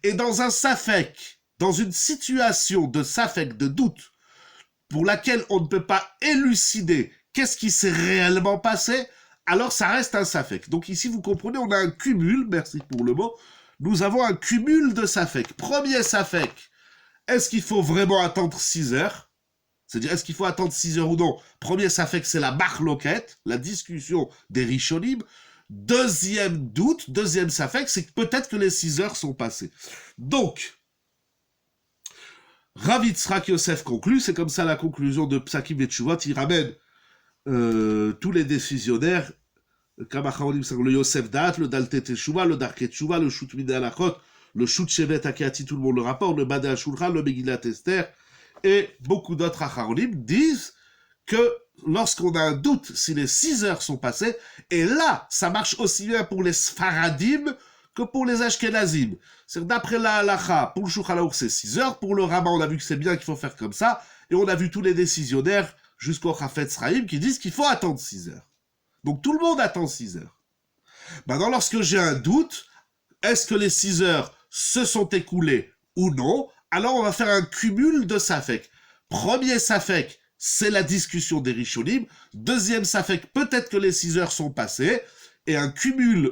Et dans un safek, dans une situation de safek, de doute, pour laquelle on ne peut pas élucider qu'est-ce qui s'est réellement passé, alors ça reste un safek. Donc ici, vous comprenez, on a un cumul, merci pour le mot, nous avons un cumul de safek. Premier safek, est-ce qu'il faut vraiment attendre 6 heures? C'est-à-dire, est-ce qu'il faut attendre 6 heures ou non? Premier safek, c'est la marloquette, la discussion des rishonim. Deuxième doute, deuxième safek, c'est que peut-être que les 6 heures sont passées. Donc, Rav Yitzhak Yosef conclut, c'est comme ça la conclusion de Psakim et Tshuvot, il ramène tous les décisionnaires, le Yosef Dat, le Dalte Teshuva, le Darke Teshuva, le Shut Midei Halachot, le Shut Shevet Akeati, tout le monde le rapporte, le Badei HaShulchan, le Megillat Esther, et beaucoup d'autres Acharonim disent que lorsqu'on a un doute si les 6 heures sont passées, et là, ça marche aussi bien pour les Sfaradim que pour les Ashkenazim. C'est d'après la halacha, pour le Shulchan Aruch, c'est 6 heures, pour le Rama, on a vu que c'est bien qu'il faut faire comme ça, et on a vu tous les décisionnaires, jusqu'au Chafetz Chaim, qui disent qu'il faut attendre 6 heures. Donc tout le monde attend 6 heures. Maintenant, lorsque j'ai un doute, est-ce que les 6 heures se sont écoulées ou non? Alors on va faire un cumul de safek. Premier safek, c'est la discussion des rishonim. Deuxième safek, peut-être que les 6 heures sont passées. Et un cumul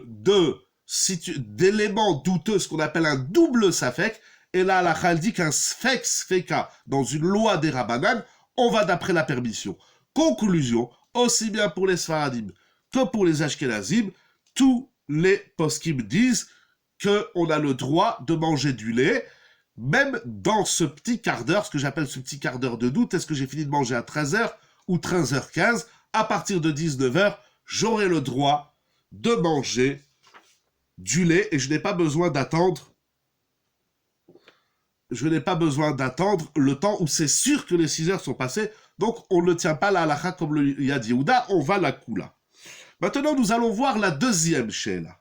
d'éléments douteux, ce qu'on appelle un double safek. Et là, la Chal dit qu'un sfek sfeka, dans une loi des Rabbanan, on va d'après la permission. Conclusion, aussi bien pour les Sfaradim que pour les Ashkenazim, tous les poskim disent qu'on a le droit de manger du lait, même dans ce petit quart d'heure, ce que j'appelle ce petit quart d'heure de doute. Est-ce que j'ai fini de manger à 13h ou 13h15? À partir de 19h, j'aurai le droit de manger du lait et je n'ai pas besoin d'attendre le temps où c'est sûr que les 6 heures sont passées. Donc, on ne tient pas la halakha comme le Yad Yehuda, on va la kula. Maintenant, nous allons voir la deuxième sheila.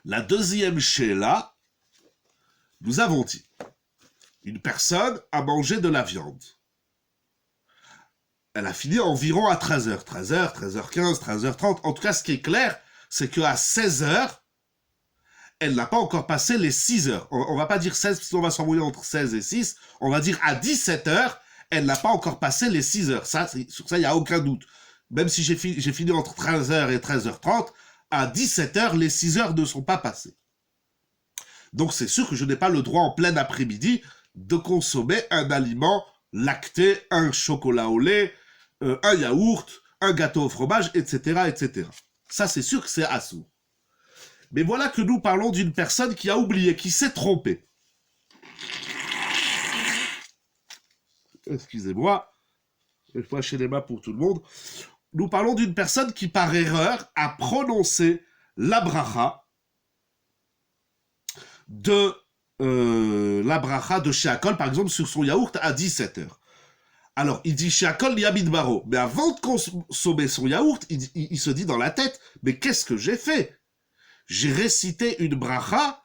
La deuxième sheila, nous avons dit, une personne a mangé de la viande. Elle a fini environ à 13h. 13h, 13h15, 13h30. En tout cas, ce qui est clair, c'est qu'à 16h, elle n'a pas encore passé les 6 heures. On ne va pas dire 16, parce qu'on va s'embrouiller entre 16 et 6. On va dire à 17 heures, elle n'a pas encore passé les 6 heures. Ça, sur ça, il n'y a aucun doute. Même si j'ai fini entre 13h et 13h30, à 17 heures, les 6 heures ne sont pas passées. Donc c'est sûr que je n'ai pas le droit en plein après-midi de consommer un aliment lacté, un chocolat au lait, un yaourt, un gâteau au fromage, etc., etc. Ça, c'est sûr que c'est assourd. Mais voilà que nous parlons d'une personne qui a oublié, qui s'est trompée. Excusez-moi, je vais chez les mains pour tout le monde. Nous parlons d'une personne qui, par erreur, a prononcé la bracha de Sheakol, par exemple, sur son yaourt à 17h. Alors, il dit Sheakol Yamid Baro. Mais avant de consommer son yaourt, il se dit dans la tête, mais qu'est-ce que j'ai fait? J'ai récité une bracha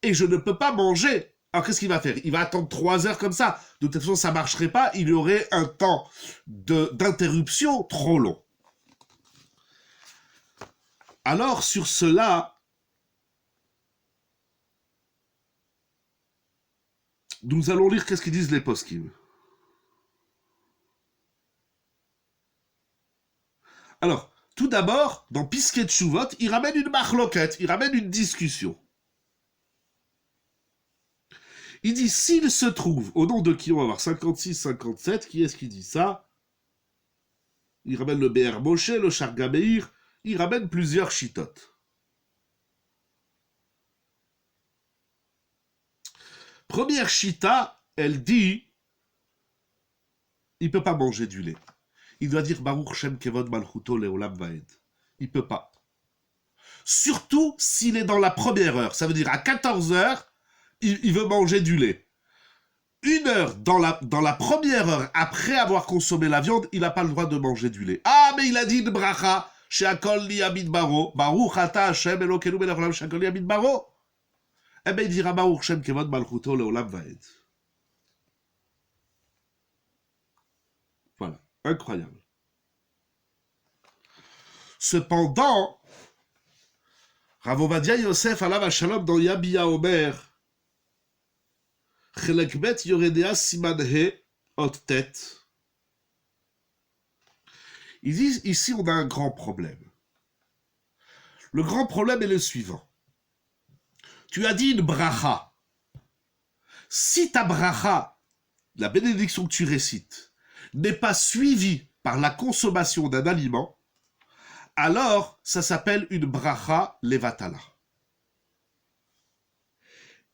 et je ne peux pas manger. Alors, qu'est-ce qu'il va faire? Il va attendre 3 heures comme ça. De toute façon, ça ne marcherait pas. Il y aurait un temps d'interruption trop long. Alors, sur cela, nous allons lire qu'est-ce qu'ils disent les poskim. Alors, tout d'abord, dans Pisket Tshuvot, il ramène une marloquette, il ramène une discussion. Il dit, s'il se trouve, au nom de qui on va avoir 56-57, qui est-ce qui dit ça? Il ramène le BR Moshe, le Chargameir, il ramène plusieurs chitotes. Première chita, elle dit, il ne peut pas manger du lait. Il doit dire Baruch Shem Kevod Malchuto Leolam Vaed. Il peut pas. Surtout s'il est dans la première heure. Ça veut dire à 14 heures, il veut manger du lait. 1 heure dans la première heure, après avoir consommé la viande, il n'a pas le droit de manger du lait. Ah, mais il a dit une bracha. Sheakol li Yamid Baro. Baruch ata Hashem Elokeinu melech haolam Sheakol li Yamid Baro. Eh bien, il dira Baruch Shem Kevod Malchuto Leolam Vaed. Voilà. Incroyable. Cependant, Rav Ovadia Yosef alav Shalom dans Yabia Omer, Chelek Bet Yoredea Siman He Ot Tet. Ils disent ici on a un grand problème. Le grand problème est le suivant. Tu as dit une bracha. Si ta bracha, la bénédiction que tu récites, n'est pas suivie par la consommation d'un aliment, alors ça s'appelle une bracha levatala.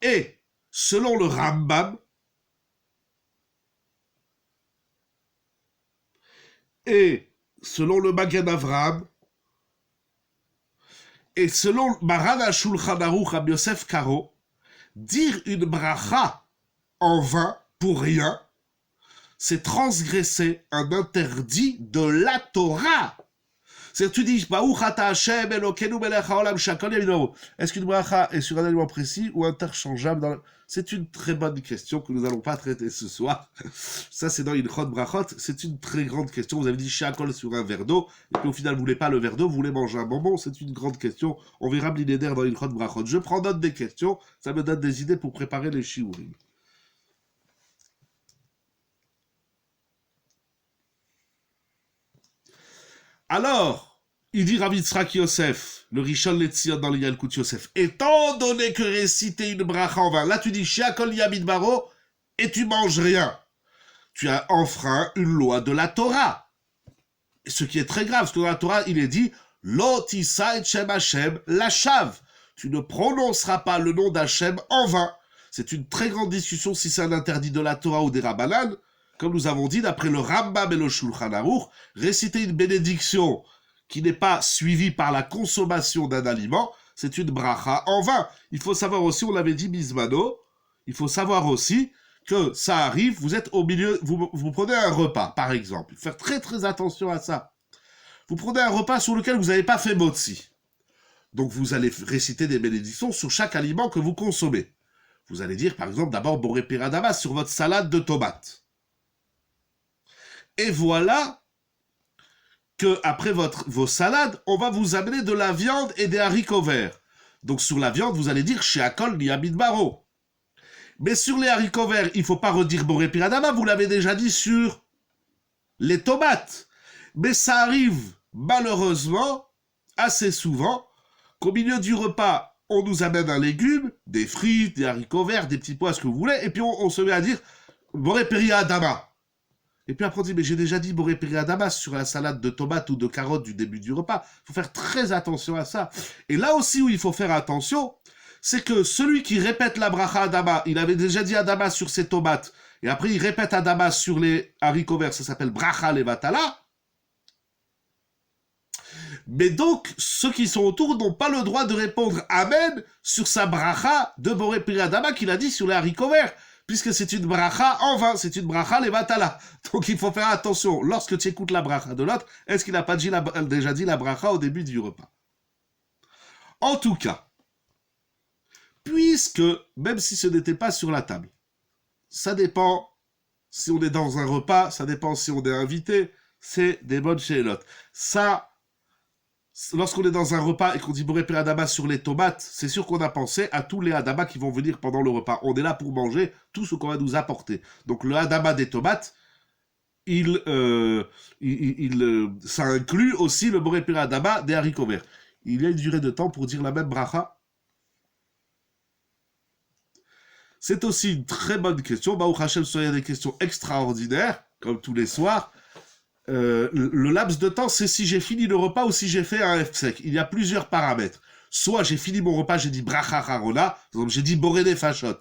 Et selon le Rambam, et selon le Magen Avraham, et selon Maran HaShulchan Aruch Rabbi Yosef Karo, dire une bracha en vain pour rien, c'est transgresser un interdit de la Torah. C'est-à-dire, tu dis, est-ce qu'une bracha est sur un aliment précis ou interchangeable C'est une très bonne question que nous n'allons pas traiter ce soir. Ça, c'est dans Ilchot Brachot. C'est une très grande question. Vous avez dit Sheakol sur un verre d'eau, et puis au final, vous ne voulez pas le verre d'eau, vous voulez manger un bonbon. C'est une grande question. On verra Blinéder dans Ilchot Brachot. Je prends note des questions. Ça me donne des idées pour préparer les shiurim. Alors, il dit Rav Yitzhak Yosef, le Rishon LeTzion dans le Yalkut Yosef, étant donné que réciter une bracha en vain, là tu dis Sheakol Yamid Baro et tu manges rien. Tu as enfreint une loi de la Torah. Ce qui est très grave, parce que dans la Torah, il est dit Lo tisa et Shem Hashem lashav. Tu ne prononceras pas le nom d'Hashem en vain. C'est une très grande discussion si c'est un interdit de la Torah ou des Rabbanan. Comme nous avons dit, d'après le Rambam et le Shulchan Aruch, réciter une bénédiction qui n'est pas suivie par la consommation d'un aliment, c'est une bracha en vain. Il faut savoir aussi, on l'avait dit Bismano, il faut savoir aussi que ça arrive, vous êtes au milieu, vous prenez un repas, par exemple. Faire très très attention à ça. Vous prenez un repas sur lequel vous n'avez pas fait motzi. Donc vous allez réciter des bénédictions sur chaque aliment que vous consommez. Vous allez dire, par exemple, d'abord Boré Piradamas sur votre salade de tomates. Et voilà que après vos salades, on va vous amener de la viande et des haricots verts. Donc sur la viande, vous allez dire Sheakol Niyamid Baro. Mais sur les haricots verts, il ne faut pas redire Boré Piradama, vous l'avez déjà dit sur les tomates. Mais ça arrive malheureusement assez souvent qu'au milieu du repas, on nous amène un légume, des frites, des haricots verts, des petits pois, ce que vous voulez, et puis on se met à dire Boré Piradama. Et puis après on dit, mais j'ai déjà dit Boré Piradama sur la salade de tomates ou de carottes du début du repas. Il faut faire très attention à ça. Et là aussi où il faut faire attention, c'est que celui qui répète la bracha Adama, il avait déjà dit Adama sur ses tomates, et après il répète Adama sur les haricots verts, ça s'appelle bracha levatala. Mais donc, ceux qui sont autour n'ont pas le droit de répondre Amen sur sa bracha de Boré Piradama qu'il a dit sur les haricots verts, puisque c'est une bracha en vain, c'est une bracha levatala. Donc il faut faire attention, lorsque tu écoutes la bracha de l'autre, est-ce qu'il n'a pas déjà dit la bracha au début du repas? En tout cas, puisque, même si ce n'était pas sur la table, ça dépend si on est dans un repas, ça dépend si on est invité, c'est des bonnes chélotes. Ça, lorsqu'on est dans un repas et qu'on dit Boré Piradama sur les tomates, c'est sûr qu'on a pensé à tous les Hadama qui vont venir pendant le repas. On est là pour manger tout ce qu'on va nous apporter. Donc le Hadama des tomates, ça inclut aussi le Boré Piradama des haricots verts. Il y a une durée de temps pour dire la même bracha. C'est aussi une très bonne question. Baruch Hashem, il y a des questions extraordinaires, comme tous les soirs. Le laps de temps, c'est si j'ai fini le repas ou si j'ai fait un F-sec. Il y a plusieurs paramètres. Soit j'ai fini mon repas, j'ai dit bracha harona, donc j'ai dit boré des fachot.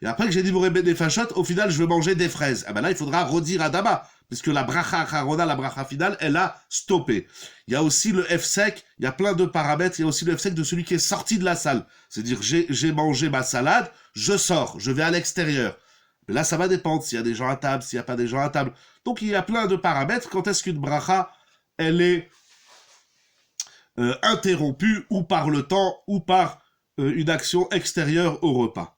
Et après que j'ai dit boré des fachot, au final, je veux manger des fraises. Ah ben là, il faudra redire Adama, puisque la bracha harona, la bracha finale, elle a stoppé. Il y a aussi le F-sec, il y a plein de paramètres. Il y a aussi le F-sec de celui qui est sorti de la salle. C'est-à-dire, j'ai mangé ma salade, je sors, je vais à l'extérieur. Mais là, ça va dépendre s'il y a des gens à table, s'il n'y a pas des gens à table. Donc, il y a plein de paramètres. Quand est-ce qu'une bracha, elle est interrompue, ou par le temps, ou par une action extérieure au repas.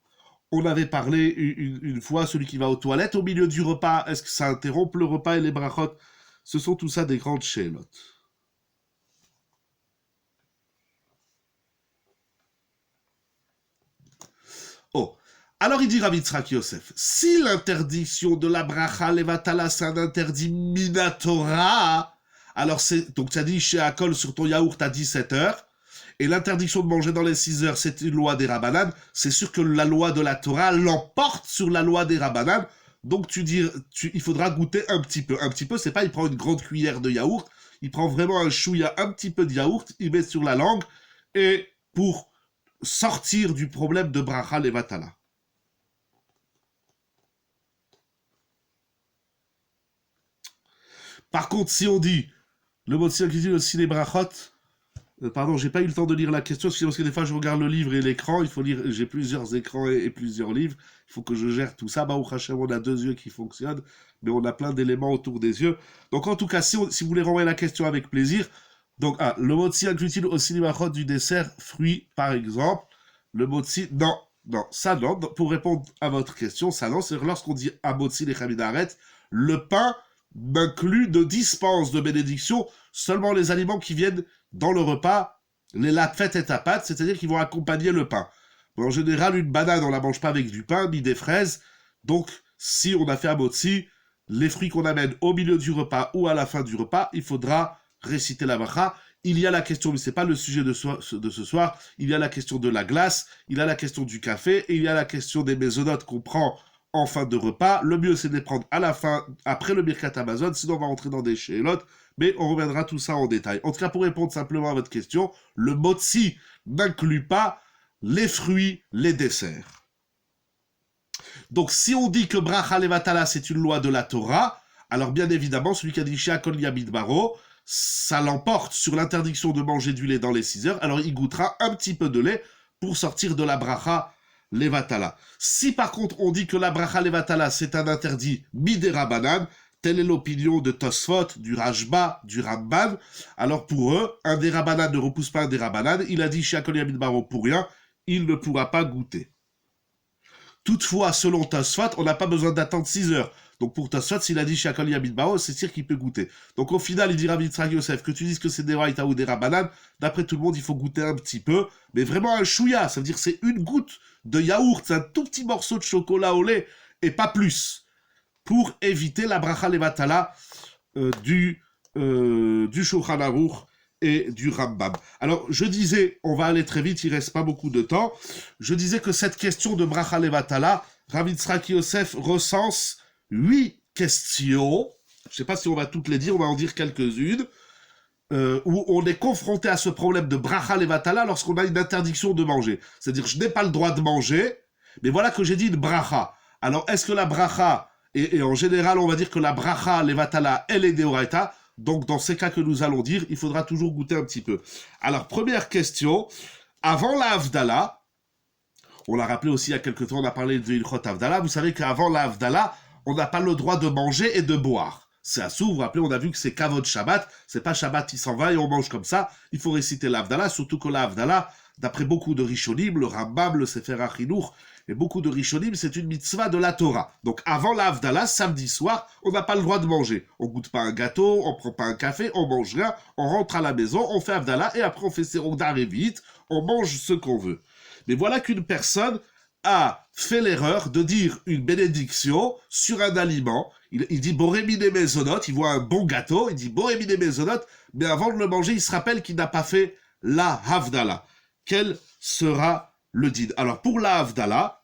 On avait parlé une fois, celui qui va aux toilettes au milieu du repas, est-ce que ça interrompt le repas et les brachot? Ce sont tout ça des grandes chélotes. Oh. Alors il dit Rav Yitzhak Yosef, si l'interdiction de la bracha levatala c'est un interdit minatora, alors c'est, donc tu as dit chez Akol sur ton yaourt à 17h, et l'interdiction de manger dans les 6h c'est une loi des Rabbanan, c'est sûr que la loi de la Torah l'emporte sur la loi des Rabbanan, donc il faudra goûter un petit peu c'est pas il prend une grande cuillère de yaourt, il prend vraiment un chouïa, un petit peu de yaourt, il met sur la langue, et pour sortir du problème de bracha levatala. Par contre, si on dit, le mot de qui dit aussi les brachot, pardon, j'ai pas eu le temps de lire la question, parce que des fois je regarde le livre et l'écran, il faut lire, j'ai plusieurs écrans et plusieurs livres, il faut que je gère tout ça. Baruch Hashem, on a 2 yeux qui fonctionnent, mais on a plein d'éléments autour des yeux. Donc en tout cas, si vous voulez renvoyer la question avec plaisir, donc le mot de inclut-il aussi les brachot du dessert, fruits par exemple, le mot de non, ça non, pour répondre à votre question, ça non, c'est lorsqu'on dit abotzi les chamidaret, le pain inclut de dispense de bénédiction seulement les aliments qui viennent dans le repas, la fête et tapat, c'est-à-dire qu'ils vont accompagner le pain. En général, une banane, on la mange pas avec du pain, ni des fraises, donc si on a fait un motzi, les fruits qu'on amène au milieu du repas ou à la fin du repas, il faudra réciter la bracha. Il y a la question, mais c'est pas le sujet de ce soir, il y a la question de la glace, il y a la question du café, et il y a la question des mésonotes qu'on prend en fin de repas. Le mieux, c'est de les prendre à la fin, après le Birkat Amazon, sinon on va rentrer dans des chélotes, mais on reviendra tout ça en détail. En tout cas, pour répondre simplement à votre question, le motzi n'inclut pas les fruits, les desserts. Donc, si on dit que bracha levatala, c'est une loi de la Torah, alors bien évidemment, celui qui a dit sheakol yamid baro, ça l'emporte sur l'interdiction de manger du lait dans les 6 heures, alors il goûtera un petit peu de lait pour sortir de la bracha levatala. Si par contre on dit que la bracha levatala c'est un interdit midé Rabbanan, telle est l'opinion de Tosfot, du Rashba, du Ramban, alors pour eux, un des Rabbanan ne repousse pas un des Rabbanan, il a dit sheakol yamid baro pour rien, il ne pourra pas goûter. Toutefois, selon Tosfot, on n'a pas besoin d'attendre 6 heures. Donc pour Tosfot, s'il a dit Sheakol Yamid Bao, c'est sûr qu'il peut goûter. Donc au final, il dit Rav Yitzhak Yosef, que tu dises que c'est des Raïta ou des Rabanan, d'après tout le monde, il faut goûter un petit peu, mais vraiment un chouïa, ça veut dire c'est une goutte de yaourt, c'est un tout petit morceau de chocolat au lait, et pas plus, pour éviter la bracha levatala du Shulchan Aruch et du Rambam. Alors, je disais, on va aller très vite, il reste pas beaucoup de temps, je disais que cette question de bracha levatala, Rav Yitzhak Yosef recense 8 questions, je sais pas si on va toutes les dire, on va en dire quelques-unes, où on est confronté à ce problème de bracha levatala lorsqu'on a une interdiction de manger. C'est-à-dire, je n'ai pas le droit de manger, mais voilà que j'ai dit une bracha. Alors, est-ce que la bracha, et en général, on va dire que la bracha levatala, elle est deoraita, donc dans ces cas que nous allons dire, il faudra toujours goûter un petit peu. Alors, première question, avant la Havdalah, on l'a rappelé aussi il y a quelques temps, on a parlé de Ilchot Havdalah, vous savez qu'avant la Havdalah, on n'a pas le droit de manger et de boire. C'est assou, vous vous rappelez, on a vu que c'est Kavod Shabbat, c'est pas Shabbat, il s'en va et on mange comme ça, il faut réciter la Havdalah, surtout que la Havdalah, d'après beaucoup de Rishonim, le Rambam, le Sefer HaChinuch, et beaucoup de Rishonim, c'est une mitzvah de la Torah. Donc avant la Havdalah, samedi soir, on n'a pas le droit de manger. On goûte pas un gâteau, on prend pas un café, on mange rien, on rentre à la maison, on fait Havdalah, et après on fait Serouda et vite, on mange ce qu'on veut. Mais voilà qu'une personne a fait l'erreur de dire une bénédiction sur un aliment. Il dit Borémine Mezonot, il voit un bon gâteau, il dit Borémine Mezonot, mais avant de le manger, il se rappelle qu'il n'a pas fait la Havdalah. Quel sera le din? Alors pour la Havdalah,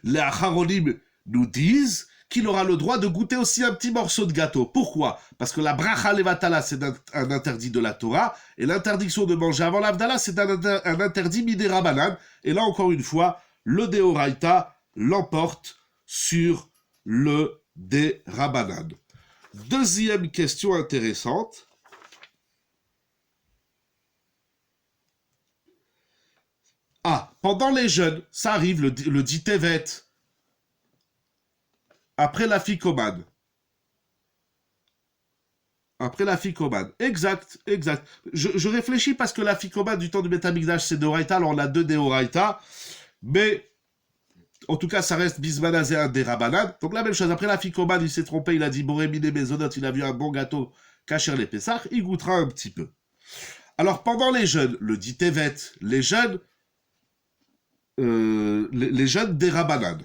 les Acharonim nous disent qu'il aura le droit de goûter aussi un petit morceau de gâteau. Pourquoi? Parce que la bracha levatala, c'est un interdit de la Torah, et l'interdiction de manger avant l'Havdalah, c'est un interdit midé rabanan. Et là, encore une fois, le Deoraita l'emporte sur le des rabanan. Deuxième question intéressante. Ah, pendant les jeûnes, ça arrive, le dit Tevet, après la ficomane. Après la ficomane. Exact. Je réfléchis parce que la ficomane du temps du Betamikdash, c'est Deoraita, alors on a deux Deoraita, mais en tout cas, ça reste Bismanazé un des Rabanan. Donc la même chose, après la ficomane, il s'est trompé, il a dit Borémine Mezonot, il a vu un bon gâteau cacher les Pessach, il goûtera un petit peu. Alors pendant les jeûnes, le dit Tevet, les jeûnes des Rabanan.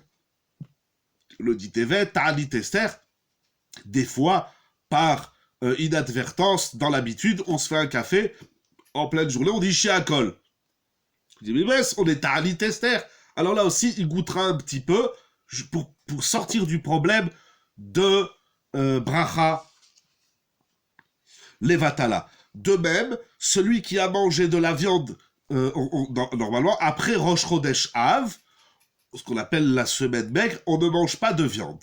Le dit Tevet, Ta'alit Esther, des fois, par inadvertance, dans l'habitude, on se fait un café, en pleine journée, on dit Sheakol. Je dis, mais bref, on est Ta'alit Esther. Alors là aussi, il goûtera un petit peu, pour sortir du problème de Bracha Levatala. De même, celui qui a mangé de la viande, normalement, après Rosh Chodesh Av, ce qu'on appelle la semaine maigre, on ne mange pas de viande.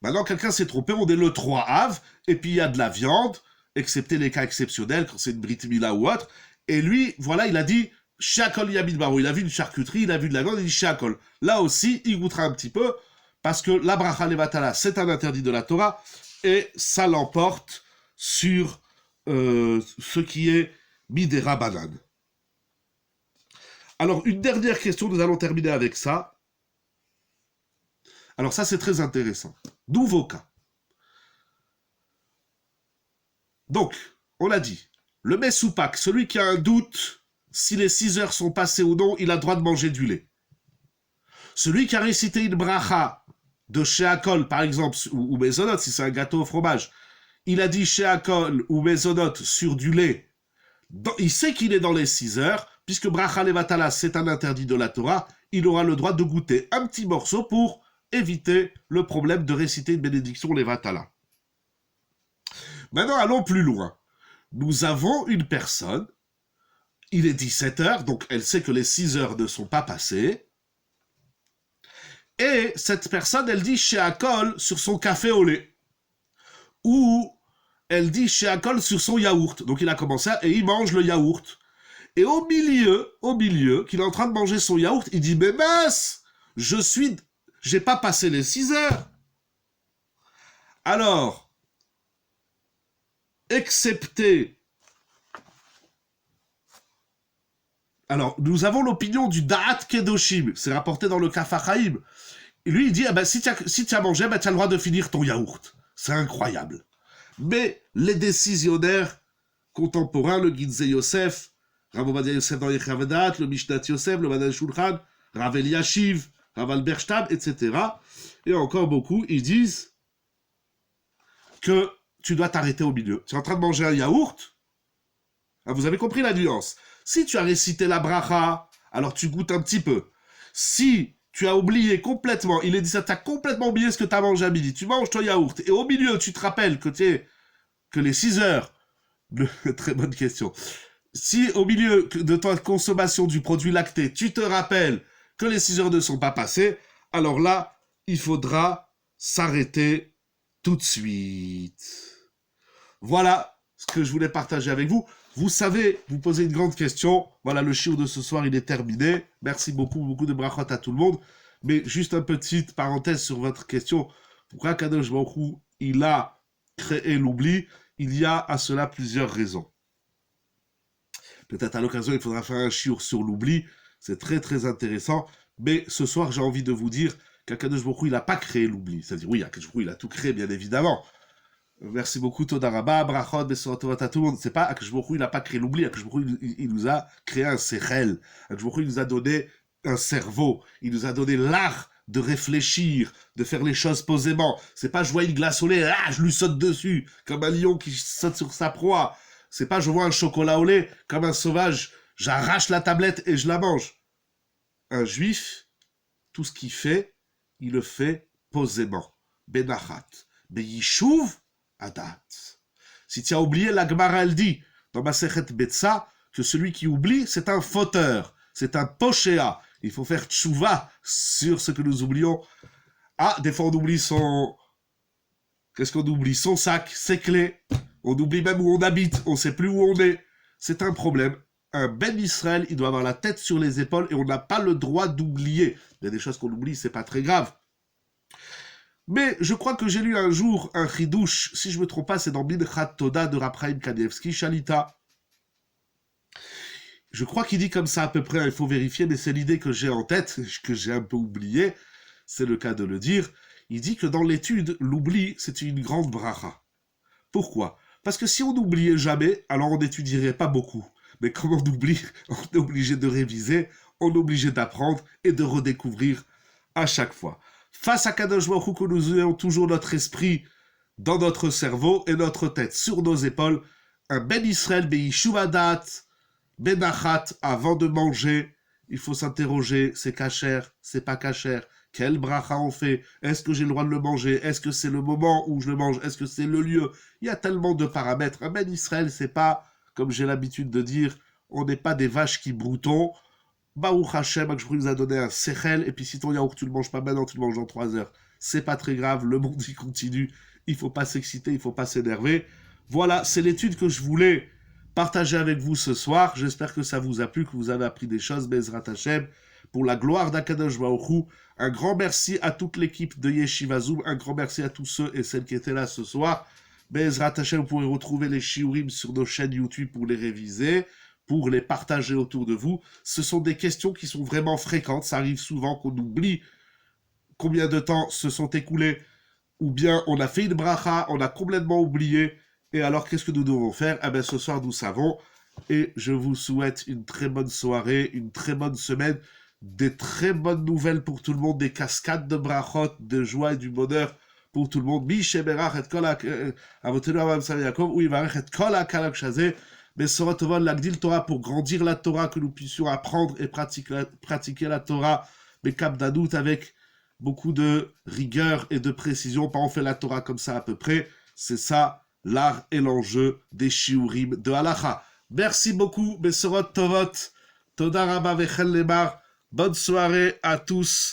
Maintenant, quelqu'un s'est trompé, on est le 3 Av, et puis il y a de la viande, excepté les cas exceptionnels, quand c'est une Brit Mila ou autre, et lui, voilà, il a dit Sheakol Yamid Baro, il a vu une charcuterie, il a vu de la viande, il dit Sheakol. Là aussi, il goûtera un petit peu, parce que la bracha levatala, c'est un interdit de la Torah, et ça l'emporte sur ce qui est midé rabanan. Alors, une dernière question, nous allons terminer avec ça. Alors ça, c'est très intéressant. Nouveau cas. Donc, on a dit, le Messoupak, celui qui a un doute si les 6 heures sont passées ou non, il a le droit de manger du lait. Celui qui a récité une bracha de Sheakol, par exemple, ou Mezonot, si c'est un gâteau au fromage, il a dit Sheakol ou Mezonot sur du lait. Il sait qu'il est dans les 6 heures, puisque bracha levatala, c'est un interdit de la Torah, il aura le droit de goûter un petit morceau pour éviter le problème de réciter une bénédiction levatala. Maintenant, allons plus loin. Nous avons une personne, il est 17 heures, donc elle sait que les 6 heures ne sont pas passées, et cette personne, elle dit Sheakol sur son café au lait, ou elle dit Sheakol sur son yaourt. Donc il a commencé et il mange le yaourt. Et au milieu, qu'il est en train de manger son yaourt, il dit, mais mince, j'ai pas passé les 6 heures. Alors, nous avons l'opinion du Da'at Kedoshim, c'est rapporté dans le Kaf HaChaim, lui, il dit, ah ben, si tu as mangé, ben, tu as le droit de finir ton yaourt. C'est incroyable. Mais les décisionnaires contemporains, le Gidze Yosef, Rav Ovadia Yosef dans Yechavedat, le Mishnat Yosef, le Madan Shulchan, Rav Eliashiv, Rav Albershtam, etc. Et encore beaucoup, ils disent que tu dois t'arrêter au milieu. Tu es en train de manger un yaourt, ah, vous avez compris la nuance. Si tu as récité la bracha, alors tu goûtes un petit peu. Si tu as oublié complètement, il est dit ça, tu as complètement oublié ce que tu as mangé à midi, tu manges ton yaourt, et au milieu, tu te rappelles que les 6 heures, très bonne question, si au milieu de ta consommation du produit lacté, tu te rappelles que les 6 heures ne sont pas passées, alors là, il faudra s'arrêter tout de suite. Voilà ce que je voulais partager avec vous. Vous savez, vous posez une grande question. Voilà, le shiur de ce soir, il est terminé. Merci beaucoup, beaucoup de brachot à tout le monde. Mais juste une petite parenthèse sur votre question. Pourquoi Kadosh Baruch Hu, il a créé l'oubli? Il y a à cela plusieurs raisons. Peut-être à l'occasion, il faudra faire un shiur sur l'oubli. C'est très, très intéressant. Mais ce soir, j'ai envie de vous dire qu'Akadosh Baruch Hu, il n'a pas créé l'oubli. C'est-à-dire, oui, Akadosh Baruch Hu, il a tout créé, bien évidemment. Merci beaucoup, Toda Rabba, Brachot, Besorotovat à tout le monde. C'est pas Akadosh Baruch Hu, il n'a pas créé l'oubli. Akadosh Baruch Hu, il nous a créé un sechel. Akadosh Baruch Hu, il nous a donné un cerveau. Il nous a donné l'art de réfléchir, de faire les choses posément. C'est pas je vois une glace au lait, ah, je lui saute dessus, comme un lion qui saute sur sa proie. C'est pas je vois un chocolat au lait, comme un sauvage, j'arrache la tablette et je la mange. Un juif, tout ce qu'il fait, il le fait posément. Benachat. Beyishuv Adat. Si tu as oublié, la Gemara elle dit dans Masechet Betsa que celui qui oublie, c'est un fauteur, c'est un poshéa. Il faut faire tchouva sur ce que nous oublions. Ah, des fois on oublie son... Qu'est-ce qu'on oublie? Son sac, ses clés. On oublie même où on habite, on ne sait plus où on est. C'est un problème. Un Ben Israël, il doit avoir la tête sur les épaules et on n'a pas le droit d'oublier. Il y a des choses qu'on oublie, c'est pas très grave. Mais je crois que j'ai lu un jour un chidouche, si je me trompe pas, c'est dans Minchat Toda de Rav Chaim Kanievski, Shalita. Je crois qu'il dit comme ça à peu près, il faut vérifier, mais c'est l'idée que j'ai en tête, que j'ai un peu oublié, c'est le cas de le dire. Il dit que dans l'étude, l'oubli, c'est une grande bracha. Pourquoi? Parce que si on n'oubliait jamais, alors on n'étudierait pas beaucoup. Mais comme on oublie, on est obligé de réviser, on est obligé d'apprendre et de redécouvrir à chaque fois. Face à Kadosh Baruch Hu, que nous ayons toujours notre esprit dans notre cerveau et notre tête sur nos épaules, un Ben Israël, Beyishuv Adat, Benachat, avant de manger, il faut s'interroger, c'est cachère, c'est pas cachère, quel bracha on fait, est-ce que j'ai le droit de le manger, est-ce que c'est le moment où je le mange, est-ce que c'est le lieu, il y a tellement de paramètres. Un Ben Israël, c'est pas, comme j'ai l'habitude de dire, on n'est pas des vaches qui broutons. Baruch Hashem, je vous a donné un sechel, et puis si ton yaourt tu le manges pas maintenant, tu le manges dans 3 heures. C'est pas très grave, le monde y continue, il faut pas s'exciter, il faut pas s'énerver. Voilà, c'est l'étude que je voulais partager avec vous ce soir. J'espère que ça vous a plu, que vous avez appris des choses, Bezrat Hashem, pour la gloire d'Akadosh Baruch Hu. Un grand merci à toute l'équipe de Yeshiva Zoom, un grand merci à tous ceux et celles qui étaient là ce soir. Bezrat Hashem, vous pourrez retrouver les shiurim sur nos chaînes YouTube pour les réviser, pour les partager autour de vous. Ce sont des questions qui sont vraiment fréquentes. Ça arrive souvent qu'on oublie combien de temps se sont écoulés, ou bien on a fait une bracha, on a complètement oublié, et alors qu'est-ce que nous devons faire? Eh bien ce soir nous savons, et je vous souhaite une très bonne soirée, une très bonne semaine, des très bonnes nouvelles pour tout le monde, des cascades de brachot, de joie et du bonheur pour tout le monde. Misheberach et kol avotenu Avraham Yitzchak Yaakov, ou Yivarech et kol hakalak shazeh, Besorot Tovot, l'Agdil Torah, pour grandir la Torah, que nous puissions apprendre et pratiquer la Torah, mais Kab Dadout, avec beaucoup de rigueur et de précision. Pas on fait la Torah comme ça à peu près. C'est ça l'art et l'enjeu des shiurim de Halacha. Merci beaucoup, Besorot Tovot. Toda Rabba Vechel Lemar. Bonne soirée à tous.